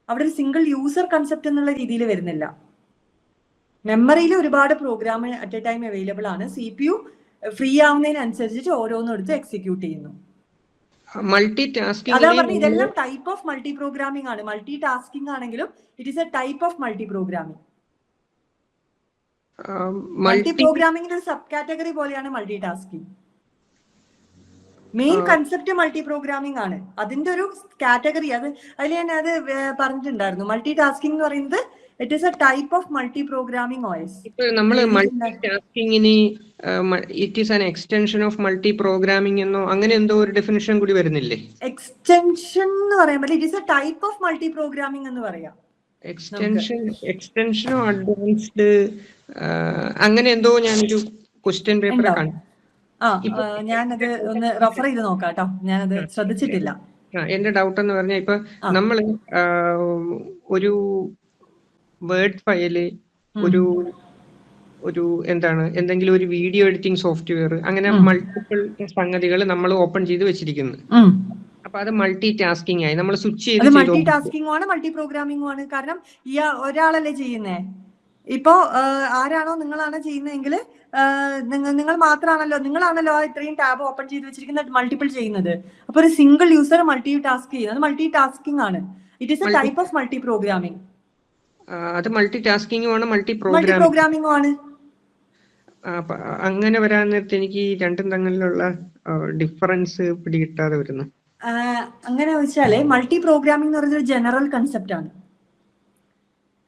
അവിടെ ഒരു സിംഗിൾ യൂസർ കൺസെപ്റ്റ് എന്നുള്ള രീതിയിൽ വരുന്നില്ല. മെമ്മറിയിൽ ഒരുപാട് program at a time available ആണ്. CPU ഫ്രീ ആവുന്നതിനനുസരിച്ചിട്ട് ഓരോന്നും എടുത്ത് എക്സിക്യൂട്ട് ചെയ്യുന്നു. മൾട്ടി ടാസ്കിംഗ് അതാ പറഞ്ഞത്, ഇതെല്ലാം ടൈപ്പ് ഓഫ് മൾട്ടി പ്രോഗ്രാമിംഗ് ആണ്. മൾട്ടി ടാസ്കിംഗ് ആണെങ്കിലും it is a type of multi programming. Multi പ്രോഗ്രാമിംഗിന്റെ ഒരു സബ് കാറ്റഗറി പോലെയാണ് multi tasking. Main concept multi programming ആണ്, അതിന്റെ ഒരു കാറ്റഗറി. അതിൽ ഞാൻ അത് പറഞ്ഞിട്ടുണ്ടായിരുന്നു. മൾട്ടി ടാസ്കിംഗ് എന്ന് പറയുന്നത് it is a type of multi programming OS. ഇപ്പോൾ നമ്മൾ മൾട്ടി ടാസ്കിങ്ങിന് it is an extension of multi programming എന്നോ അങ്ങനെ എന്തോ ഒരു ഡെഫിനിഷൻ കൂടി വരുന്നില്ലേ? എക്സ്റ്റൻഷൻ എന്ന് പറയുമ്പോൾ it is a type of multi programming എന്ന് പറയാം. എക്സ്റ്റൻഷനോ അഡ്വാൻസ്ഡ് അങ്ങനെ എന്തോ ഞാനൊരു ക്വസ്റ്റ്യൻ പേപ്പർ കണ്ടു. ഞാനത് ഒന്ന് റെഫർ ചെയ്ത് നോക്കാം കേട്ടോ, ഞാനത് ശ്രദ്ധിച്ചിട്ടില്ല. എന്റെ ഡൗട്ട് എന്ന് പറഞ്ഞാൽ ഇപ്പൊ നമ്മള് ഒരു വേർഡ് ഫയല്, ഒരു എന്താണ് എന്തെങ്കിലും ഒരു വീഡിയോ എഡിറ്റിംഗ് സോഫ്റ്റ്വെയർ, അങ്ങനെ മൾട്ടിപ്പിൾ സംഗതികൾ നമ്മൾ ഓപ്പൺ ചെയ്ത് വെച്ചിരിക്കുന്നു. അപ്പൊ അത് മൾട്ടി ടാസ്കിംഗ് ആയി. നമ്മൾ സ്വിച്ച് ചെയ്ത് മൾട്ടി ടാസ്കിംഗ് ആണ്, മൾട്ടി പ്രോഗ്രാമിംഗും ആണ്. കാരണം ഈ ഒരാളല്ലേ ചെയ്യുന്നേ. ഇപ്പോ ആരാണോ നിങ്ങളാണ് ചെയ്യുന്നതെങ്കിൽ നിങ്ങൾ മാത്രമാണല്ലോ, നിങ്ങളാണല്ലോ ഇത്രയും ടാബ് ഓപ്പൺ ചെയ്ത് വെച്ചിരിക്കുന്നത്, മൾട്ടിപ്പിൾ ചെയ്യുന്നത്. അപ്പൊ ഒരു സിംഗിൾ യൂസർ മൾട്ടി ടാസ്ക് ചെയ്യുന്നത് മൾട്ടി ടാസ്കിംഗ് ആണ്. It is a type of multi programming. അത് മൾട്ടി ടാസ്കിംഗും ആണ്, മൾട്ടി പ്രോഗ്രാമിംഗും ആണ്. അങ്ങനെ വരാൻ നേരത്തെ എനിക്ക് രണ്ടും തമ്മിലുള്ള ഡിഫറൻസ് പിടികിട്ടാതെ വരുന്നു. അങ്ങനെ വെച്ചാല് മൾട്ടി പ്രോഗ്രാമിംഗ് എന്ന് പറയുന്നത് ഒരു ജനറൽ കൺസെപ്റ്റ് ആണ്.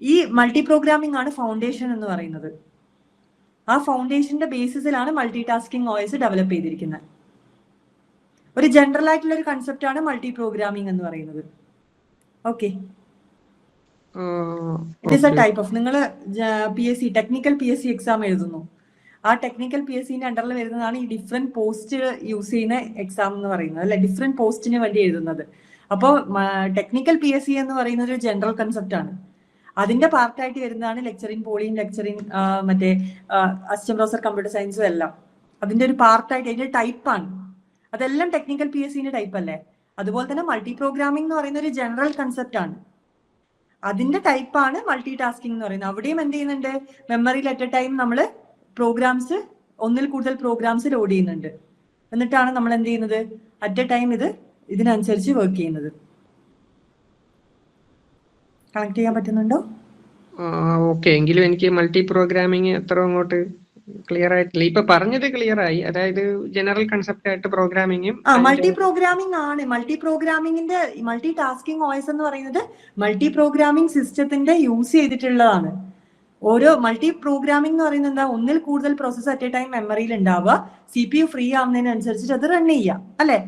ഈ മൾട്ടി പ്രോഗ്രാമിംഗ് ആണ് ഫൗണ്ടേഷൻ എന്ന് പറയുന്നത്. ആ ഫൗണ്ടേഷന്റെ ബേസിസിലാണ് മൾട്ടി ടാസ്കിംഗ് OS ഡെവലപ്പ് ചെയ്തിരിക്കുന്നത്. ഒരു ജനറൽ ആയിട്ടുള്ള ഒരു കൺസെപ്റ്റ് ആണ് മൾട്ടി പ്രോഗ്രാമിംഗ് എന്ന് പറയുന്നത്. Okay, it is a type of, നിങ്ങൾ PSC ടെക്നിക്കൽ PSC എക്സാം എഴുതുന്നു, ആ ടെക്നിക്കൽ PSCന്റെ അണ്ടറിൽ വരുന്നതാണ് ഈ ഡിഫറെന്റ് പോസ്റ്റ് യൂസ് ചെയ്യുന്ന എക്സാം എന്ന് പറയുന്നത് അല്ലെ, ഡിഫറെന്റ് പോസ്റ്റിന് വേണ്ടി എഴുതുന്നത്. അപ്പോൾ ടെക്നിക്കൽ PSC എന്ന് പറയുന്നത് ഒരു ജനറൽ കൺസെപ്റ്റ് ആണ്. അതിന്റെ പാർട്ടായിട്ട് വരുന്നതാണ് ലെക്ചറിങ് പോളിയും ലെക്ചറിങ് മറ്റേ അസിസ്റ്റന്റ് പ്രൊഫസർ കമ്പ്യൂട്ടർ സയൻസും എല്ലാം. അതിന്റെ ഒരു പാർട്ടായിട്ട് അതിന്റെ ടൈപ്പാണ്. അതെല്ലാം ടെക്നിക്കൽ PSCന്റെ ടൈപ്പ് അല്ലേ. അതുപോലെ തന്നെ മൾട്ടി പ്രോഗ്രാമിംഗ് എന്ന് പറയുന്ന ഒരു ജനറൽ കൺസെപ്റ്റ് ആണ്. അതിന്റെ ടൈപ്പാണ് മൾട്ടി ടാസ്കിംഗ് എന്ന് പറയുന്നത്. അവിടെയും എന്ത് ചെയ്യുന്നുണ്ട്, മെമ്മറിയിൽ അറ്റ് എ ടൈം നമ്മൾ പ്രോഗ്രാംസ്, ഒന്നിൽ കൂടുതൽ പ്രോഗ്രാംസ് ലോഡ് ചെയ്യുന്നുണ്ട്. എന്നിട്ടാണ് നമ്മൾ എന്ത് ചെയ്യുന്നത്, അറ്റ് എ ടൈം ഇതിനനുസരിച്ച് വർക്ക് ചെയ്യുന്നത്. കണക്ട് ചെയ്യാൻ പറ്റുന്നുണ്ടോ? ഓക്കെ, എങ്കിലും എനിക്ക് മൾട്ടി പ്രോഗ്രാമിംഗ് അത്ര അങ്ങോട്ട് ക്ലിയർ ആയിട്ടില്ല. ഇപ്പൊ പറഞ്ഞത് ക്ലിയർ ആയി. അതായത് ജനറൽ കൺസെപ്റ്റ് ആയിട്ട് പ്രോഗ്രാമിങ്ങും മൾട്ടി പ്രോഗ്രാമിംഗ് ആണ്. മൾട്ടി പ്രോഗ്രാമിംഗിന്റെ മൾട്ടി ടാസ്കിംഗ് OS എന്ന് പറയുന്നത് മൾട്ടി പ്രോഗ്രാമിംഗ് സിസ്റ്റത്തിന്റെ യൂസ് ചെയ്തിട്ടുള്ളതാണ്. ഓരോ മൾട്ടി പ്രോഗ്രാമിംഗ് എന്ന് പറയുന്നത് എന്താ, ഒന്നിൽ കൂടുതൽ പ്രോസസ് അറ്റ് എ ടൈം മെമ്മറിയിൽ ഉണ്ടാവുക, CPU ഫ്രീ ആവുന്നതിനനുസരിച്ചിട്ട് അത് റൺ ചെയ്യുക അല്ലെ.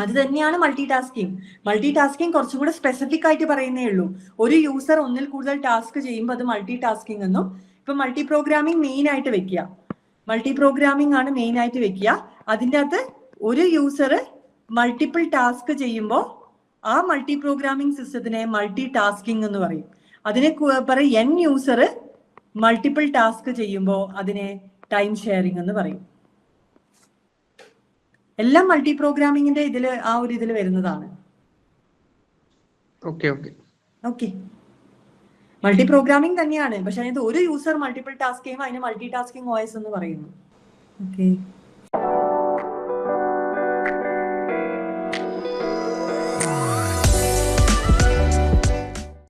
അത് തന്നെയാണ് മൾട്ടി ടാസ്കിങ്. മൾട്ടി ടാസ്കിങ് കുറച്ചും കൂടെ സ്പെസിഫിക് ആയിട്ട് പറയുന്നേ ഉള്ളൂ. ഒരു യൂസർ ഒന്നിൽ കൂടുതൽ ടാസ്ക് ചെയ്യുമ്പോൾ അത് മൾട്ടി ടാസ്കിങ് എന്നും. ഇപ്പൊ മൾട്ടി പ്രോഗ്രാമിംഗ് മെയിൻ ആയിട്ട് വെക്കുക, മൾട്ടി പ്രോഗ്രാമിംഗ് ആണ് മെയിൻ ആയിട്ട് വെക്കുക. അതിൻ്റെ അകത്ത് ഒരു യൂസർ മൾട്ടിപ്പിൾ ടാസ്ക് ചെയ്യുമ്പോൾ ആ മൾട്ടി പ്രോഗ്രാമിംഗ് സിസ്റ്റത്തിനെ മൾട്ടി ടാസ്കിങ് എന്ന് പറയും. അതിനെ പറയും N യൂസർ മൾട്ടിപ്പിൾ ടാസ്ക് ചെയ്യുമ്പോൾ അതിനെ ടൈം ഷെയറിംഗ് എന്ന് പറയും. എല്ലാം മൾട്ടി പ്രോഗ്രാമിംഗിന്റെ ഇതില് ആ ഒരു ഇതിൽ വരുന്നതാണ്. ഓക്കെ, മൾട്ടി പ്രോഗ്രാമിംഗ് തന്നെയാണ്, പക്ഷെ അതിനകത്ത് ഒരു യൂസർ മൾട്ടിപ്പിൾ ടാസ്ക് ചെയ്യുമ്പോൾ അതിന് മൾട്ടി ടാസ്കിംഗ് OS എന്ന് പറയുന്നു. ഓക്കെ.